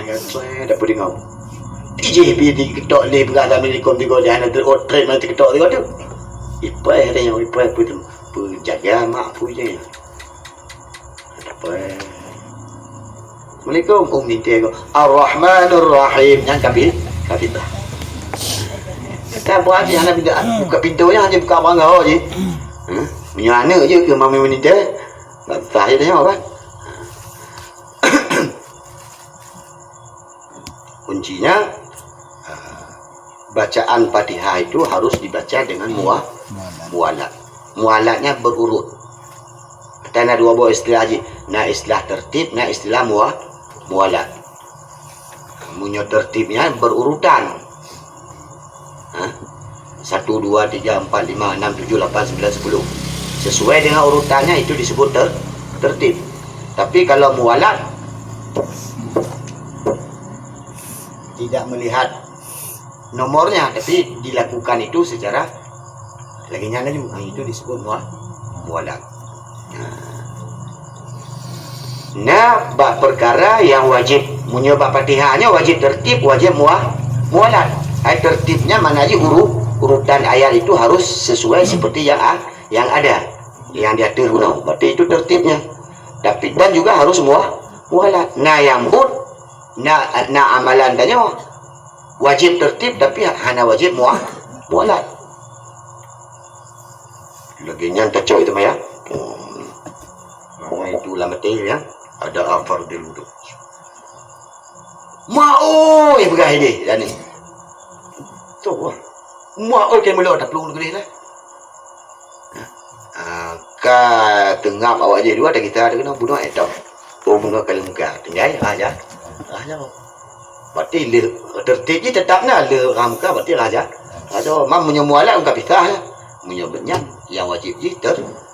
Kata dah boleh ngau. TJP di ketok ni berada Amerikom tiga dia nak trade nanti ketok tiga tu. Ipai ada yang ipai pun jaga mak punya. Apa? Assalamualaikum minta ko. Ar-Rahmanir-Rahim yang kabit dah. Kita buat je anak buka pintunya hanya buka bangau je. Menyana je ke mami menindih. Tak tahu dia apa. Kuncinya bacaan Fatihah itu harus dibaca dengan mualat. Mualatnya berurut. Kita ada dua buah istilah aja. Nah istilah tertib, nah istilah mualat. Munyo tertibnya berurutan. 1, 2, 3, 4, 5, 6, 7, 8, 9, 10. Sesuai dengan urutannya itu disebut tertib. Tapi kalau mualat tidak melihat nomornya, tapi dilakukan itu secara lagi nyana juga, itu disebut mualat. Nah, bab perkara yang wajib menyebab Fatihahnya wajib tertib, wajib mualat. Tertibnya mana aja urutan ayat itu harus sesuai seperti yang ada. Yang diatur guna, berarti itu tertibnya. Tapi dan juga harus mualat. Nah yang amalan tanya wajib tertib tapi hanya wajib mualat. Lagi yang tercok itu Maya. Itu lama ya. Ada afar di luar. Mau yang bergaya ni, dan ni. Tu mau ke mulut tak perlu gede lah. Tengah awak je dua ada kita ada kena bunuh itu. Bunuh kalau muka tinggal aja. Aja. Berarti tertib je tetapnya le ramka berarti aja. Ada mam punya mualat engkau pisah. Punya benyan yang wajib je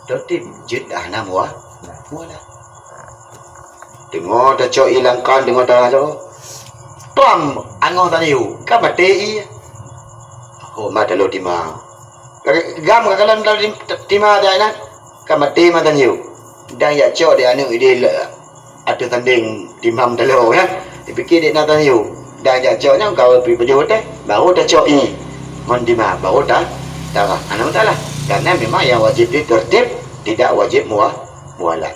tertib je dah nama mualat. Tengok dah cok hilangkan tengok dah cok. Pam angah taniu kan mati. Oh mata lo timah. Gam kakalan dalam timah dah nak. Kamati matan you. Dan ya cok dia anu dia ada tanding timam telur ya. Dipikir dia nak tanya you. Dan ya coknya kau pergi berjauh teh baru dah cok ini. Mon timah baru dah darah. Ana masalah. Karena memang yang wajib dia tertib, tidak wajib mualat.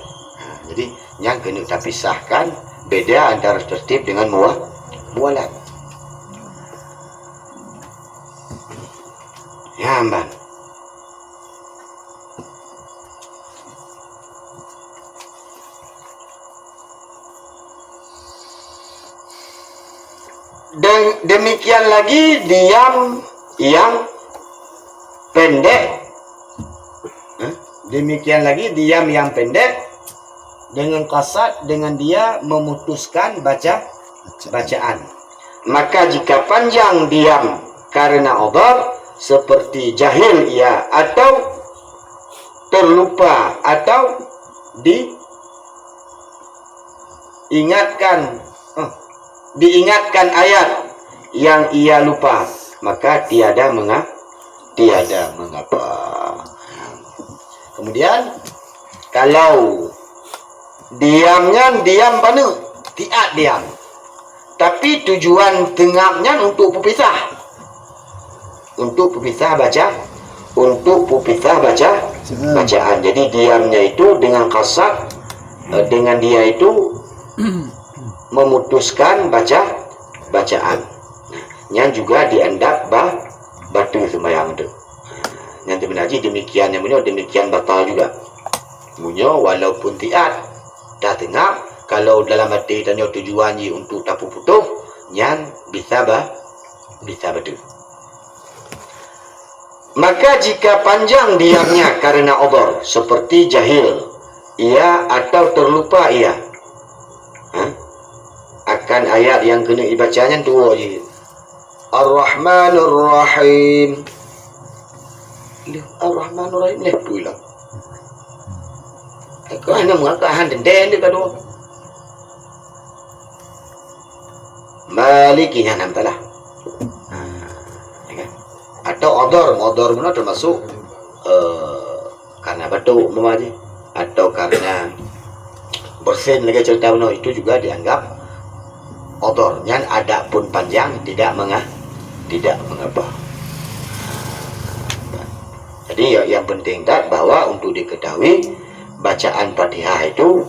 Jadi yang kena kita pisahkan beda antara tertib dengan mualat. Ya, Mbak. demikian lagi diam yang pendek. Demikian lagi diam yang pendek dengan kasat, dengan dia memutuskan bacaan. Maka jika panjang diam karena udhur seperti jahil ia atau terlupa atau diingatkan ayat yang ia lupa, maka tiada mengapa. Kemudian kalau diamnya diam mana? Tiat diam. Tapi tujuan tengahnya untuk berpisah. Untuk berpisah bacaan. Jadi diamnya itu dengan kasat, dengan dia itu memutuskan bacaan. Yang juga dianggap batu sembahyang itu. Yang sebenarnya demikian yang demikian batal juga. Munyo walaupun tiat dah tengah, kalau dalam hati tanya tujuannya untuk tapu putuh, yang bisa betul. Maka jika panjang diamnya karena udhur seperti jahil ia atau terlupa ia akan ayat yang kena dibacanya tu je. Ar-Rahmanur Rahim. Ar-Rahmanur Rahim leh pula. Aku hanya mengatakan dendeng dia kado. Maliki yang nampak lah. Atau odor mana termasuk karena batu memaji atau karena bersin lagi cerita mana itu juga dianggap odor. Yang ada pun panjang tidak mengapa. Jadi yang penting bahwa untuk diketahui bacaan Fatihah itu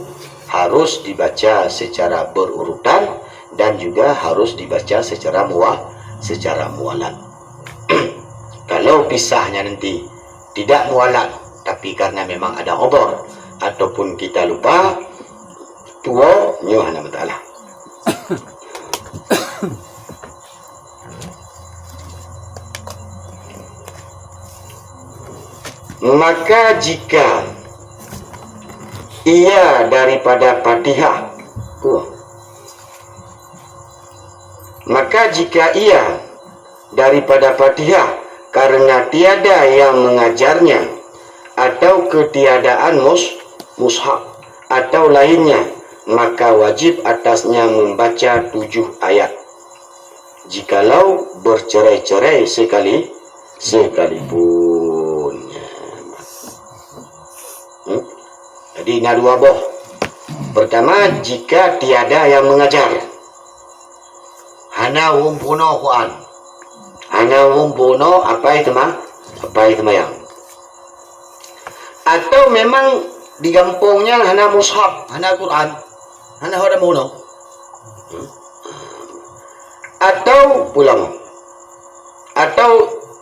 harus dibaca secara berurutan dan juga harus dibaca secara mualat. Kalau pisahnya nanti tidak mualat, tapi karena memang ada udhur ataupun kita lupa, tua nyuhana ta'ala. Maka jika ia daripada Fatihah, maka jika ia daripada Fatihah karena tiada yang mengajarnya atau ketiadaan mushaf atau lainnya, maka wajib atasnya membaca 7 ayat jikalau bercerai-cerai sekalipun. Jadi ada dua boh. Pertama, jika tiada yang mengajar, hana wumpuno Quran, hana wumpuno apa itu yang, atau memang di kampungnya hana mushaf, hana Quran, hana hada muno, atau pulang, atau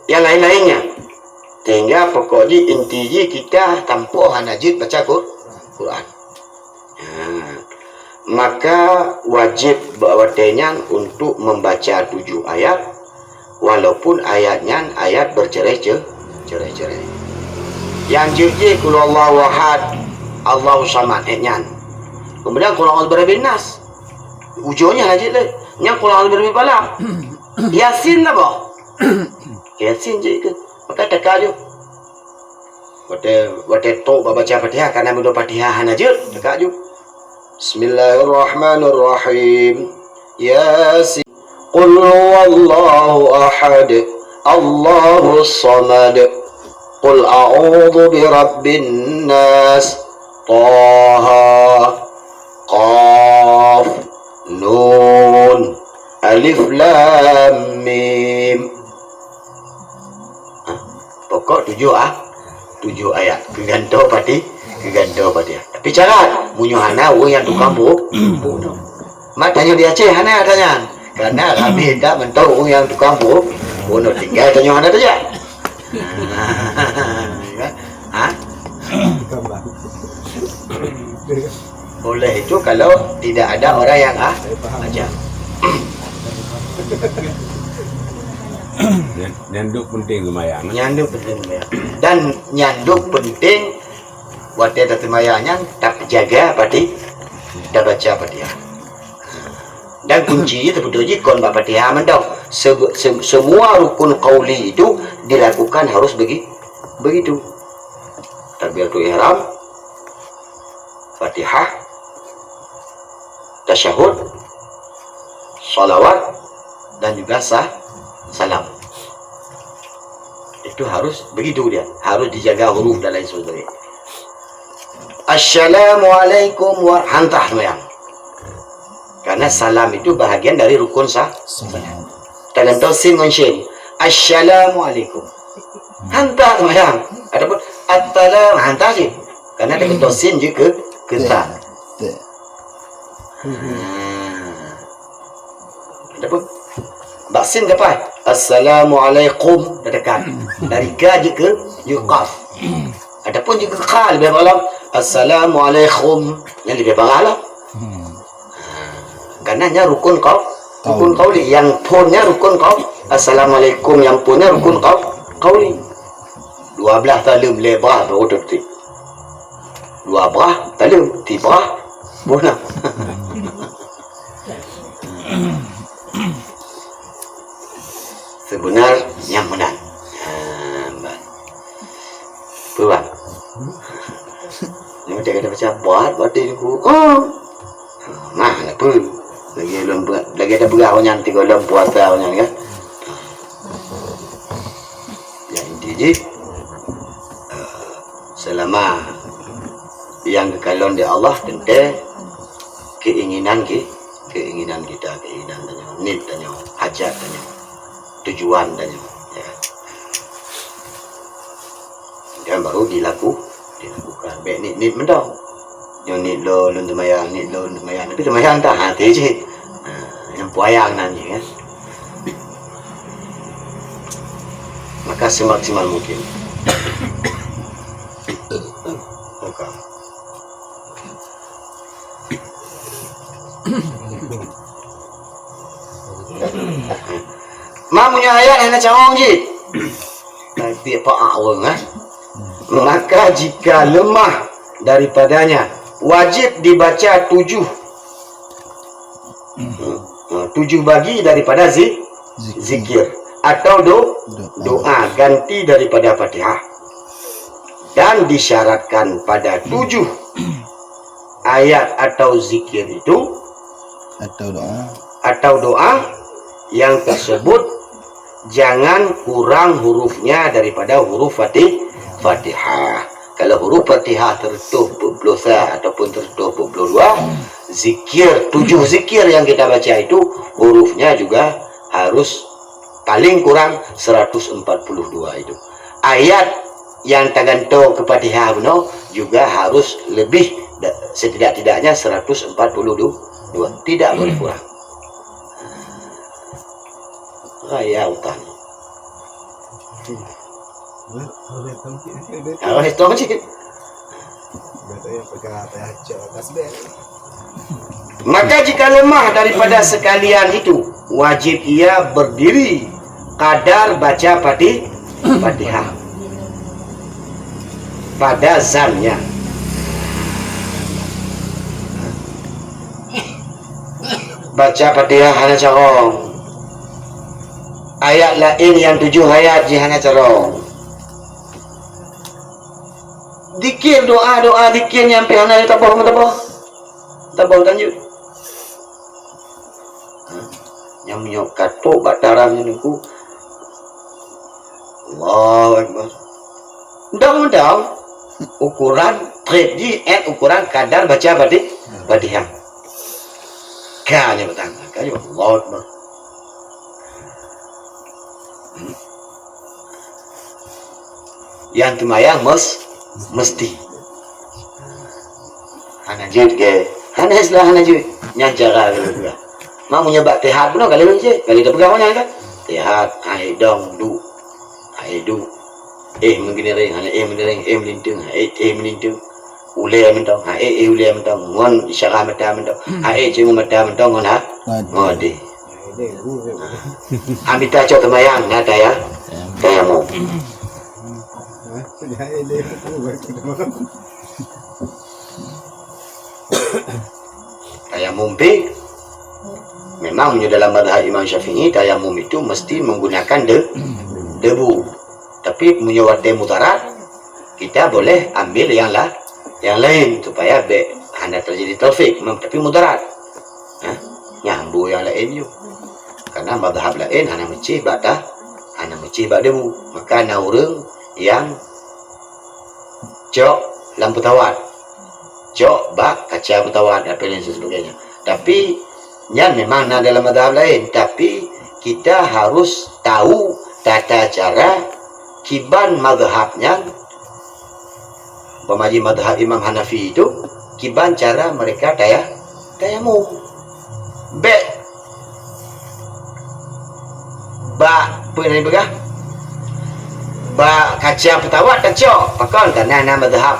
yang lain-lainnya, sehingga pokoknya intinya kita tampo hanajid baca Quran. Maka wajib bawatenya untuk membaca 7 ayat walaupun ayatnya ayat bercerai-cerai. Yang jadi qul Allahu ahad, Allahu samad nyan. Kemudian qul a'udzu birabbil nas. Ujungnya aja le. Yang qul a'udzu birabbil falaq. Yasin lah boh. Yasin je ke. Maka takaju. Wate to baca Fatihah karena mudah Fatihah aja takaju. Bismillahirrahmanirrahim. Yasin. Qul huwallahu ahad, Allahus samad. Qul a'udzu birabbin nas. Taha. Qaf. Nun. Alif lam mim. Pokok 7 ayat. Keganto Fatihah. Tapi cara munyuhana yang tukang bunuh. Matanya dia Aceh hana tanya. Karena kami tidak mentau yang tukang bunuh tinggal tanya hana saja. Oleh itu kalau tidak ada orang yang ajar. Nyanduk penting lumayan. Nyanduk penting ya. Dan nyanduk penting buat dia datang mayanya tak jaga pati dah baca Fatihah. Dan kuncinya sebetulnya kon baca Fatihah mendau. Semua rukun qauli itu dilakukan harus begitu. Takbiratul ihram, Fatihah, tasyahud, salawat, dan juga salam. Itu harus begitu dia, harus dijaga huruf dan lain sebagainya. Assalamualaikum warahmatullahi wabarakatuh. Karena salam itu bahagian dari rukun salam. Tangan tosin ngon-shin. Assalamualaikum. Hantar semayang. Adapun at-talam hantar sih. Karena tangan tosin juga kental. Adapun baksin kapai? Assalamualaikum dekat. Dari ka juga qaf. Adapun juga ka lebih malam. Assalamualaikum yang lebih malam. Karena rukun qauli, yang punnya rukun qauli. Assalamualaikum yang punnya rukun qauli. 12 talum lebar berutuh. 12 talum tiba bona. Sebenarnya menang. Buat. Ini dia kata macam buat ini ku. Nah, apa? Lagi ada belah orang nanti kalau puasa orang kan. Yang intinya selama yang kekalian di Allah tentu keinginan kita, keinginan tanya, need tanya, hajat tanya, tujuan tanya, ya. Dan baru dilakukan. Baik need mendong. Yang need lo temayang, tapi temayang tak hati je. Yang puayang nanti kan. Maka semaksimal mungkin. Okay. Mamunya ayat yang nak cawang je. Tapi apa awal kan? Maka jika lemah daripadanya wajib dibaca 7 bagi daripada zikir atau doa ganti daripada Fatihah, dan disyaratkan pada 7 ayat atau zikir itu atau doa yang tersebut jangan kurang hurufnya daripada huruf Fatihah. Kalau huruf Fatihah tertutup 21 ataupun tertutup 22, zikir 7 zikir yang kita baca itu hurufnya juga harus paling kurang 142 itu. Ayat yang tergantung ke Fatihah juga harus lebih setidak-tidaknya 142, tidak boleh kurang. Raya utama. Kalau itu macam maka jika lemah daripada sekalian itu, wajib ia berdiri kadar baca Fatihah pada zamnya. Baca Fatihah hanya carong. Ayat lain yang 7 ayat hanya carong. Dikir doa dikir nyampe hana tabah lanjut. Yang menyokat tu bataran niku. Allahu Akbar. Undang-undang ukuran 3D ukuran kadar baca Fatihah. Kanya betang, kanya Allahu Akbar. Yang temayang mesti hana jud ke hana islah hana jud nyacara juga mau nyebak tehat benar kali je kali dah pegang mana kan tehat ai dong du menggenering hana melintung melintung ule mentong ule mentong ngon isyara mata mentong cuma mata mentong ngon ngode Dia Ambil cok temayang na daya tayamum. Tayamum pi memang dalam mazhab Imam Syafi'i tayamum itu mesti menggunakan debu. Tapi punya wate mudarat kita boleh ambil yang lain supaya hanya terjadi taufik tapi mudarat. Nyambu yang lain yuk. Karena mazhab lain hanya mencih bak debu. Maka na urang yang cok lampu tawar, cok bak kaca petawar dan lain sebagainya. Tapi yang memang dalam mazhab lain, tapi kita harus tahu tata cara kiban mazhabnya. Pemaji mazhab Imam Hanafi itu kiban cara mereka tayamum. Ba kaca petawat kaca pakal karena mazhab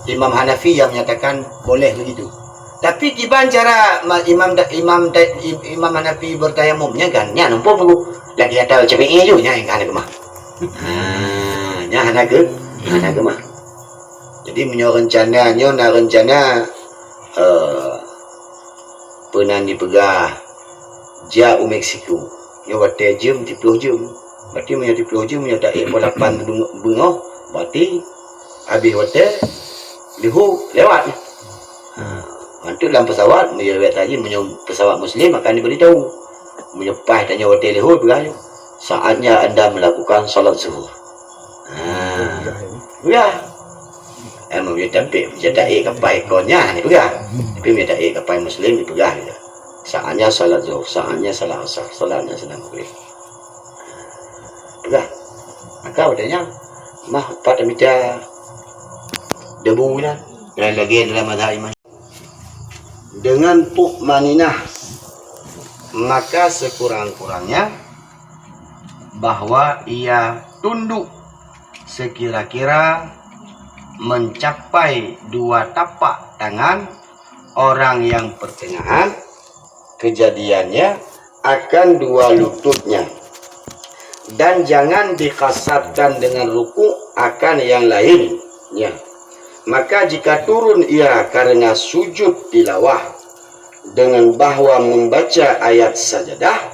Imam Hanafi yang menyatakan boleh begitu. Tapi kiban cara Imam Hanafi bertayamumnya kan nya nampak dulu lagi ada CPI ju nya yang ada kemah. Nya ada kemah. Jadi punya rencana pernah dipegah jauh Meksiko. Nya wate jam 30 jam. Berarti punya 30 jam punya tak 8 bunga. Berarti habis wate lihu lewat. Mantu dalam pesawat menyewet lagi pesawat muslim akan diberitahu. Menyepah tanya wate lihu bergaya. Saatnya anda melakukan salat zuhur. Ya. Emang dia tampil jadi kapai konya ni pegah. Tapi dia tak kapai muslim dipegah dia. Saatnya salat zuhur, saatnya salat asar, salatnya sedang maghrib. Pegah. Maka adanya mah pada minta debu dan lagi dalam mazhab Imam. Dengan tu'maninah maka sekurang-kurangnya bahwa ia tunduk sekira-kira mencapai 2 tapak tangan orang yang pertengahan, kejadiannya akan 2 lututnya, dan jangan dikasarkan dengan ruku akan yang lainnya. Maka jika turun ia karena sujud tilawah dengan bahwa membaca ayat sajadah,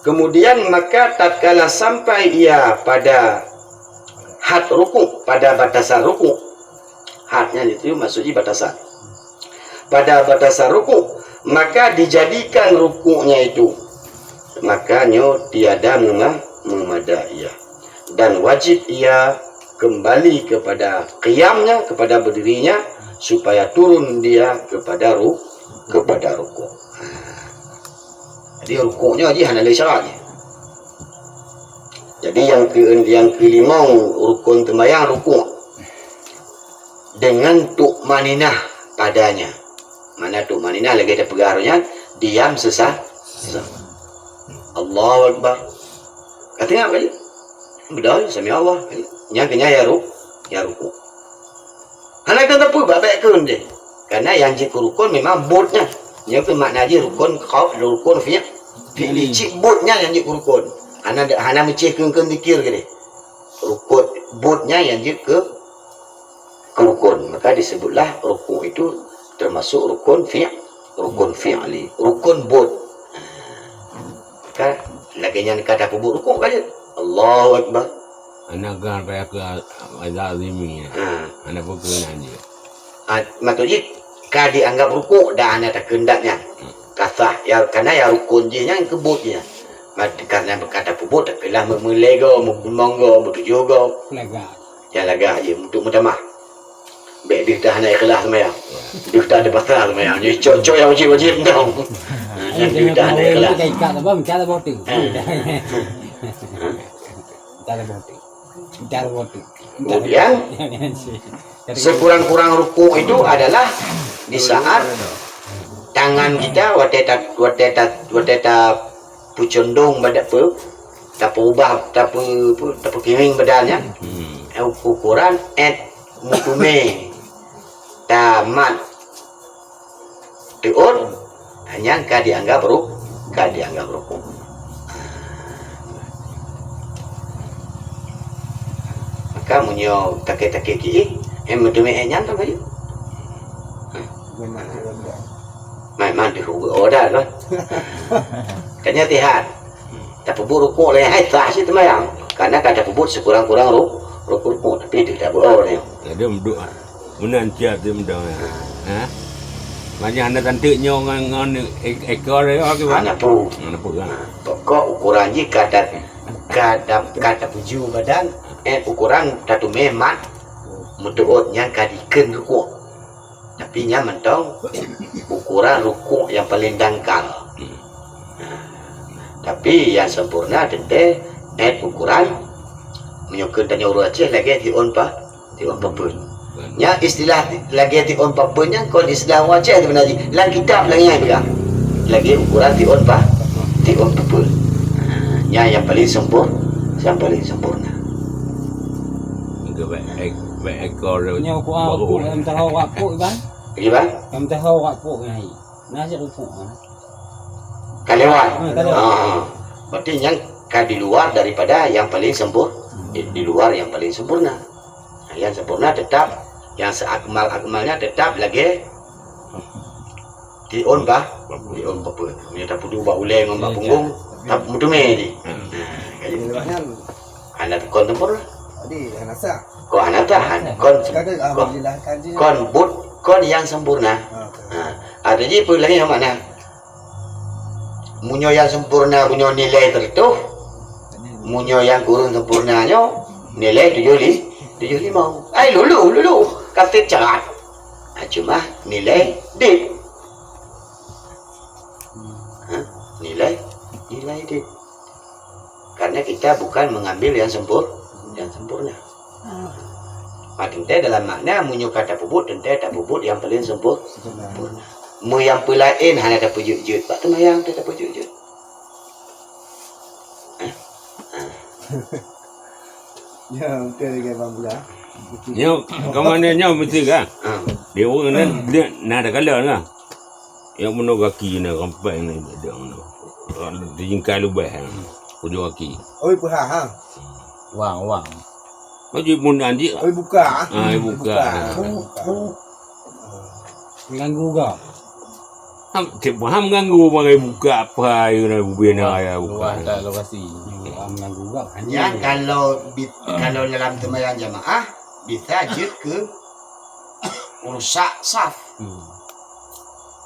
kemudian maka tatkala sampai ia pada had ruku, pada batasan ruku, hadnya itu maksudnya batasan, pada batasan ruku, maka dijadikan rukunya itu, makanya tiada memadai ia, dan wajib ia kembali kepada qiyamnya, kepada berdirinya, supaya turun dia kepada ruku. Jadi rukunya aja hanya syaratnya. Jadi yang kelima rukun sembahyang ruku dengan tu'maninah padanya. Mana tu'maninah lagi ada pengaruhnya, diam sesak. Allahu Akbar. Katanya apa? Betul, sami Allah. Nya kena ya ruku. Hana kan tapu baik kun deh. Karena yang jik rukun memang botnya. Nya makna aja rukun kau rukun fi'li cik botnya yang jik rukun. Hana mencih ke dikir ke deh. Rukun botnya yang jik ke rukun. Maka disebutlah rukun itu termasuk rukun fi'li, rukun bot. Maka lagi yang kata pebut rukun aja. Allahu Akbar. Anak kan payah ke azazimi. Anak pukul aja. Maksudnya ka dianggap rukuk dan anak tak kendaknya. Kasah ya karena ya rukun je yang kebut je. Karena berkata pebut tak kelah melego, monggo, bertujugo. Lega. Ya laga je untuk mutamah. Baik dia dah nak ikhlas sembahyang. Dia tak ada pasal sembahyang. Jadi cocok yang wajib dah. Dia dah nak ikhlas. Kat apa? Cara boting. Cara boting. Cara boting. Kemudian sekurang-kurang rukuk itu adalah di saat tangan kita wateta pucondong badan pu tak ubah tak kiring badannya ukuran mutume tamat tiur hanya dianggap maka dianggap rukuk. Maka munyo take-take ki metu enyan to bayu. Memang tidak ada. Mai man di rugu oda lo. Kanya tihan. Tapi rukuk le hai tak sih temayang. Karena kada pebut sekurang-kurang rukuk tapi tidak boleh. Ya dia menduk. Menan cia dia mendang. Ha? Banyak anda tantik nyon ekor dia ke mana? Anak pu. Mana pun kan. Pokok ukuran ji kada puju badan ukuran datu memang mutuotnya kadiken rukuk. Tapi nya mentong ukuran rukuk yang paling dangkal. Tapi yang sempurna dende ukuran menyukur dan nyuruh Aceh lagi di on papun. Nya istilah lagi di on papunnya kon istilah Aceh sebenarnya. Lang kitab lagi yang lagi ukuran di on papun. Nya yang paling sempurna. Baik ekor dia. Nyawa ku aku em tahu aku Iban. Gimana? Em tahu aku ngai. Nasi rupuk mana? Kalewat. Kalewat. Berarti yang di luar daripada yang paling sempurna. Di luar yang paling sempurna. Nah, yang sempurna tetap, yang seakmal-akmalnya tetap lagi di on papun. Punya tak pudu ba uleng ngomba punggung, tak mutu medi. Kayak gitu. Lewatnya Anak kontemporer. tadi yang nasa. Kau anak tahan, Kadang alhamdulillah kaji. kon yang sempurna. Ada je pun lagi yang mana? Munyo yang sempurna punya nilai tertentu. Munyo yang kurang sempurnanya nilai 75. Ai lulu kata cerat. Cuma nilai D. Nilai D. Karena kita bukan mengambil yang sempurna. Tente dalam makna munyo kata puput tente tak puput yang paling sempurna. Mu yang pelain hanya ada pujut-jut. Pak temayang tak pujut-jut. Ya, betul ke Bang Bula. Nyo, kemana nyo mesti kan? Dia orang dia nak ada kala kan? Yang mana kaki ni rampai ni dia mana? Dia jingkai lubang. Pujuk kaki. Oi puha ha. Wang. Macam pun nanti. Oi buka. Buka. Ganggu kau. Ham ganggu pakai buka apa yang nak bina ya buka. Tak lokasi. Ganggu kau. Ya kalau dalam temayang jamaah bisa jut ke rusak saf.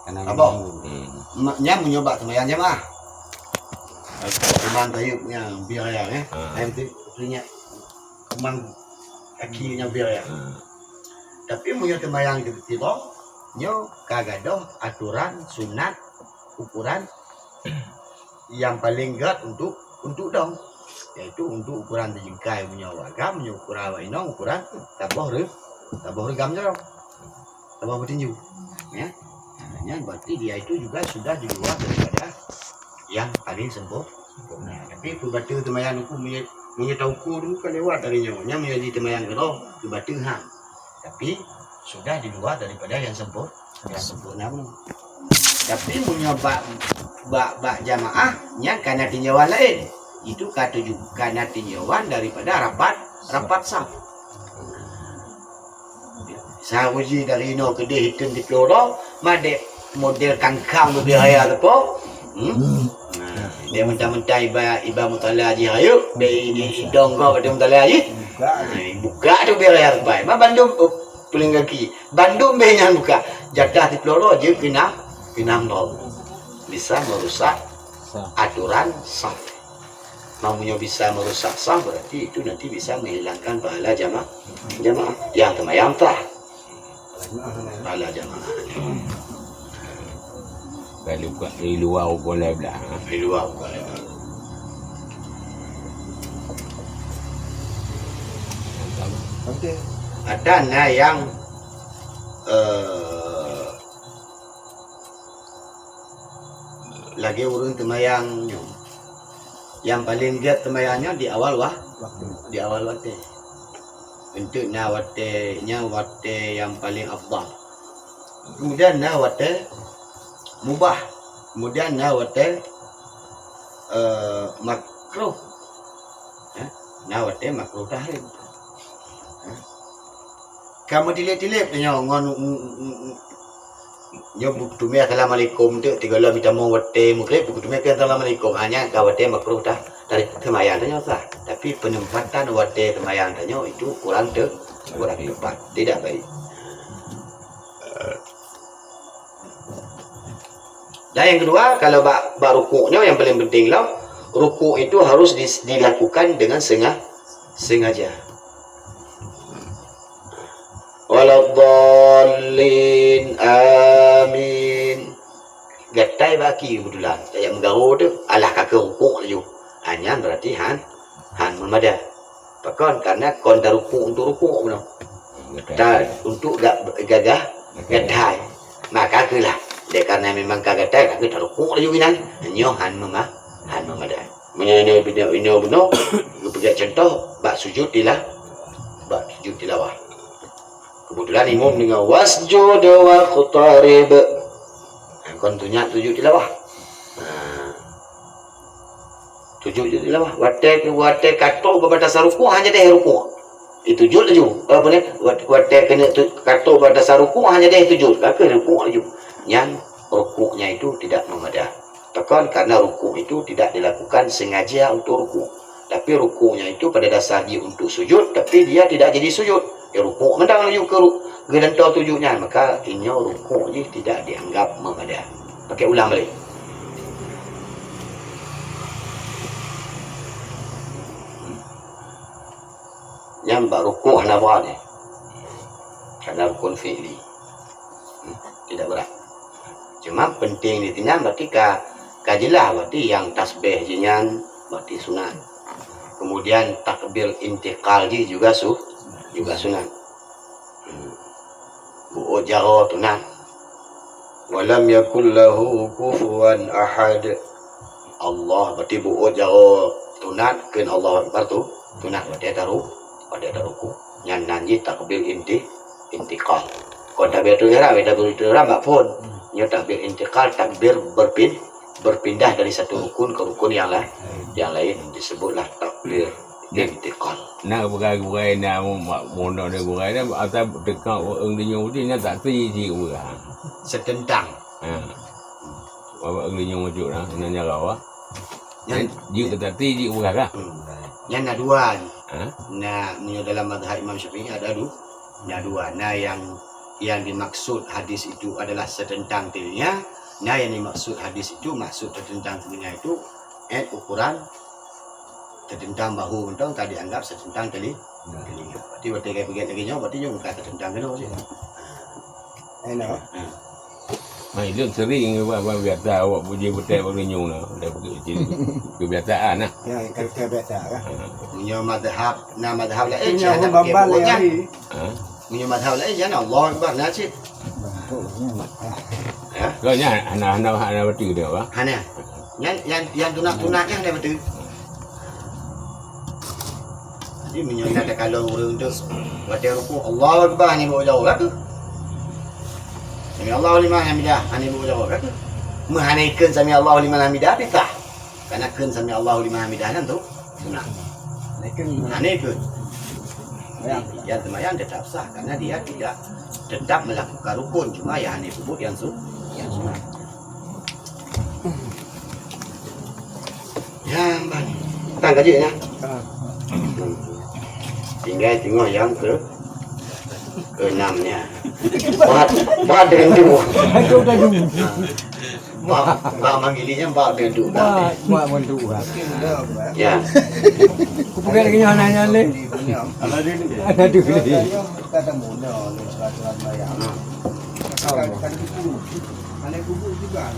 Karena Apa? ganggu. Nya menyoba temayang jamaah. Kemang tayupnya biar ya. Ayam punya kemang kakinya biar ya. Tapi punya temayang tiba-tiba nyo kagadoh aturan sunat ukuran yang paling gat untuk dong, yaitu untuk ukuran jengkai punya wagam, punya ukuran wainong, ukuran taboh regamnya dong, taboh bertinju, ya. Nah, berarti dia itu juga sudah di luar daripada yang paling sempurna. Tapi pebatu temayang aku punya tauku dulu kan lewat dari nyonya menjadi temayang kalau pebatu hang, tapi sudah di luar daripada yang sempurna pun. Tapi punya bak jamaahnya karena tinjauan lain itu kata juga karena tinjauan daripada rapat saf. Saya uji dari no ke dia hitung di peloro made model kangkang lebih raya lepo. Dia mentah-mentah iba mutala haji hayu di donggo pada mutala haji. Buka tu biar raya lepai. Ma Bandung puling kaki. Bandung banyak buka. Jadah di peloro je pinang dong. Bisa merusak aturan saf. Mamunya bisa merusak saf berarti itu nanti bisa menghilangkan pahala jamaah yang temayang tah. Pahala jamaah. Kalau buka di luar boleh belah. Di luar boleh. Okey. Ada yang lagi urun temayang yang paling giat temayangnya di awal waktu untuk wate yang paling afdal, kemudian wate mubah, kemudian wate makruh. Nah, wate makruh tahrim. Kamu dilip-dilip nyo ngon nyo bukutumia assalamualaikum tu tiga la minta mau wate mukre bukutumia kan assalamualaikum hanya ka wate makruh dah dari temayan tanya sah. Tapi penempatan wate temayan tanya itu kurang tepat, tidak baik. Dan yang kedua, kalau bak rukuknya yang paling penting lah, rukuk itu harus dilakukan dengan sengaja. Waladdallin amin. Gatai baki betulan. Saya menggaru tu alah kakak rukuk laju. Hanya berarti han memada. Pakon karena kon dah rukuk untuk rukuk benar. Tak untuk gagah gatai. Maka kelah. Dia karena memang kagak tak kita rukuk lagi kan nyo han memada menyanyi video ini benar bagi contoh bak sujud tilawah kebetulan imam dengan wasjud wa qatarib kon tunyak sujud tilawah sujud tilawah wate kato batas rukuk hanya deh rukuk itu jul laju apa ni wate kena kato batas rukuk hanya deh sujud kakak rukuk laju yang rukuknya itu tidak memadai. Bahkan karena rukuk itu tidak dilakukan sengaja untuk rukuk. Tapi rukuknya itu pada dasarnya untuk sujud, tapi dia tidak jadi sujud. Ya rukuk mendang laju ke gedentau tujuhnya, maka ini rukuknya tidak dianggap memadai. Pakai ulang balik. Yang rukuk hanawa ni. Karena rukun fi'li. Tidak berat. Cuma penting ditinggal berarti kajilah berarti yang tasbih jinyan berarti sunat. Kemudian takbir intiqal juga sunat. Bu'u jaro sunat. Walam yakul lahu kufuwan ahad. Allah berarti bu'u jaro sunat kan Allah Akbar tu sunat berarti ada ruku. Yang nanti takbir intiqal. Kalau takbir tu ihram, mak pun. Ini takbir intiqal, takbir berpindah dari satu rukun ke rukun yang lain disebutlah takbir intiqal. Nak bukai nak mondok dia bukai dah atau dekat orang dia nyuruh dia tak terji orang. Setentang. Bapa orang dia nyuruh dah nanya kau. Yang dia kata terji orang lah. Yang nak dua. Nah, ni dalam mazhab Imam Syafi'i ada dua. Nah yang dimaksud hadis itu adalah setentang telinga. Nah yang dimaksud hadis itu maksud setentang telinga itu ukuran setentang bahu mentong tadi anggap setentang telinga. Berarti kayak bagian lagi nyawa berarti nyawa kata setentang kena sih. Enak. Mai dia sering biasa awak puji betul orang nyung lah. Dah kebiasaan lah. Ya, kebiasa kan. Punya mazhab lah Punya pembabal yang ni. Punya mazhab lain jangan Allah Akbar nasib. Ya. Kau nya anak betul dia apa? Hana. Yang tunak-tunaknya ada betul. Jadi menyatakan kalau orang tu baca rukuk Allah Akbar ni bawa jauh lah tu. Sami Allahu liman hamidah ani bawa jauh lah tu. Menghanaikkan sami Allahu liman hamidah pitah. Karena kan sami Allahu liman hamidah kan tu sunat. Hanaikkan. Yang temayang tetap sah karena dia tidak tetap melakukan rukun, cuma ya hanya sebut yang sunat. Ya, bang. Tang gaji ya. Tinggal tengok yang ke-6-nya. Bahat dengan dua. Bahat manggilinya bahat dengan dua. Buat mentu kan. Ya. Bukan lagi nanya le. Ada dulu. Kata muda ni peraturan bayar. Kalau kubur juga.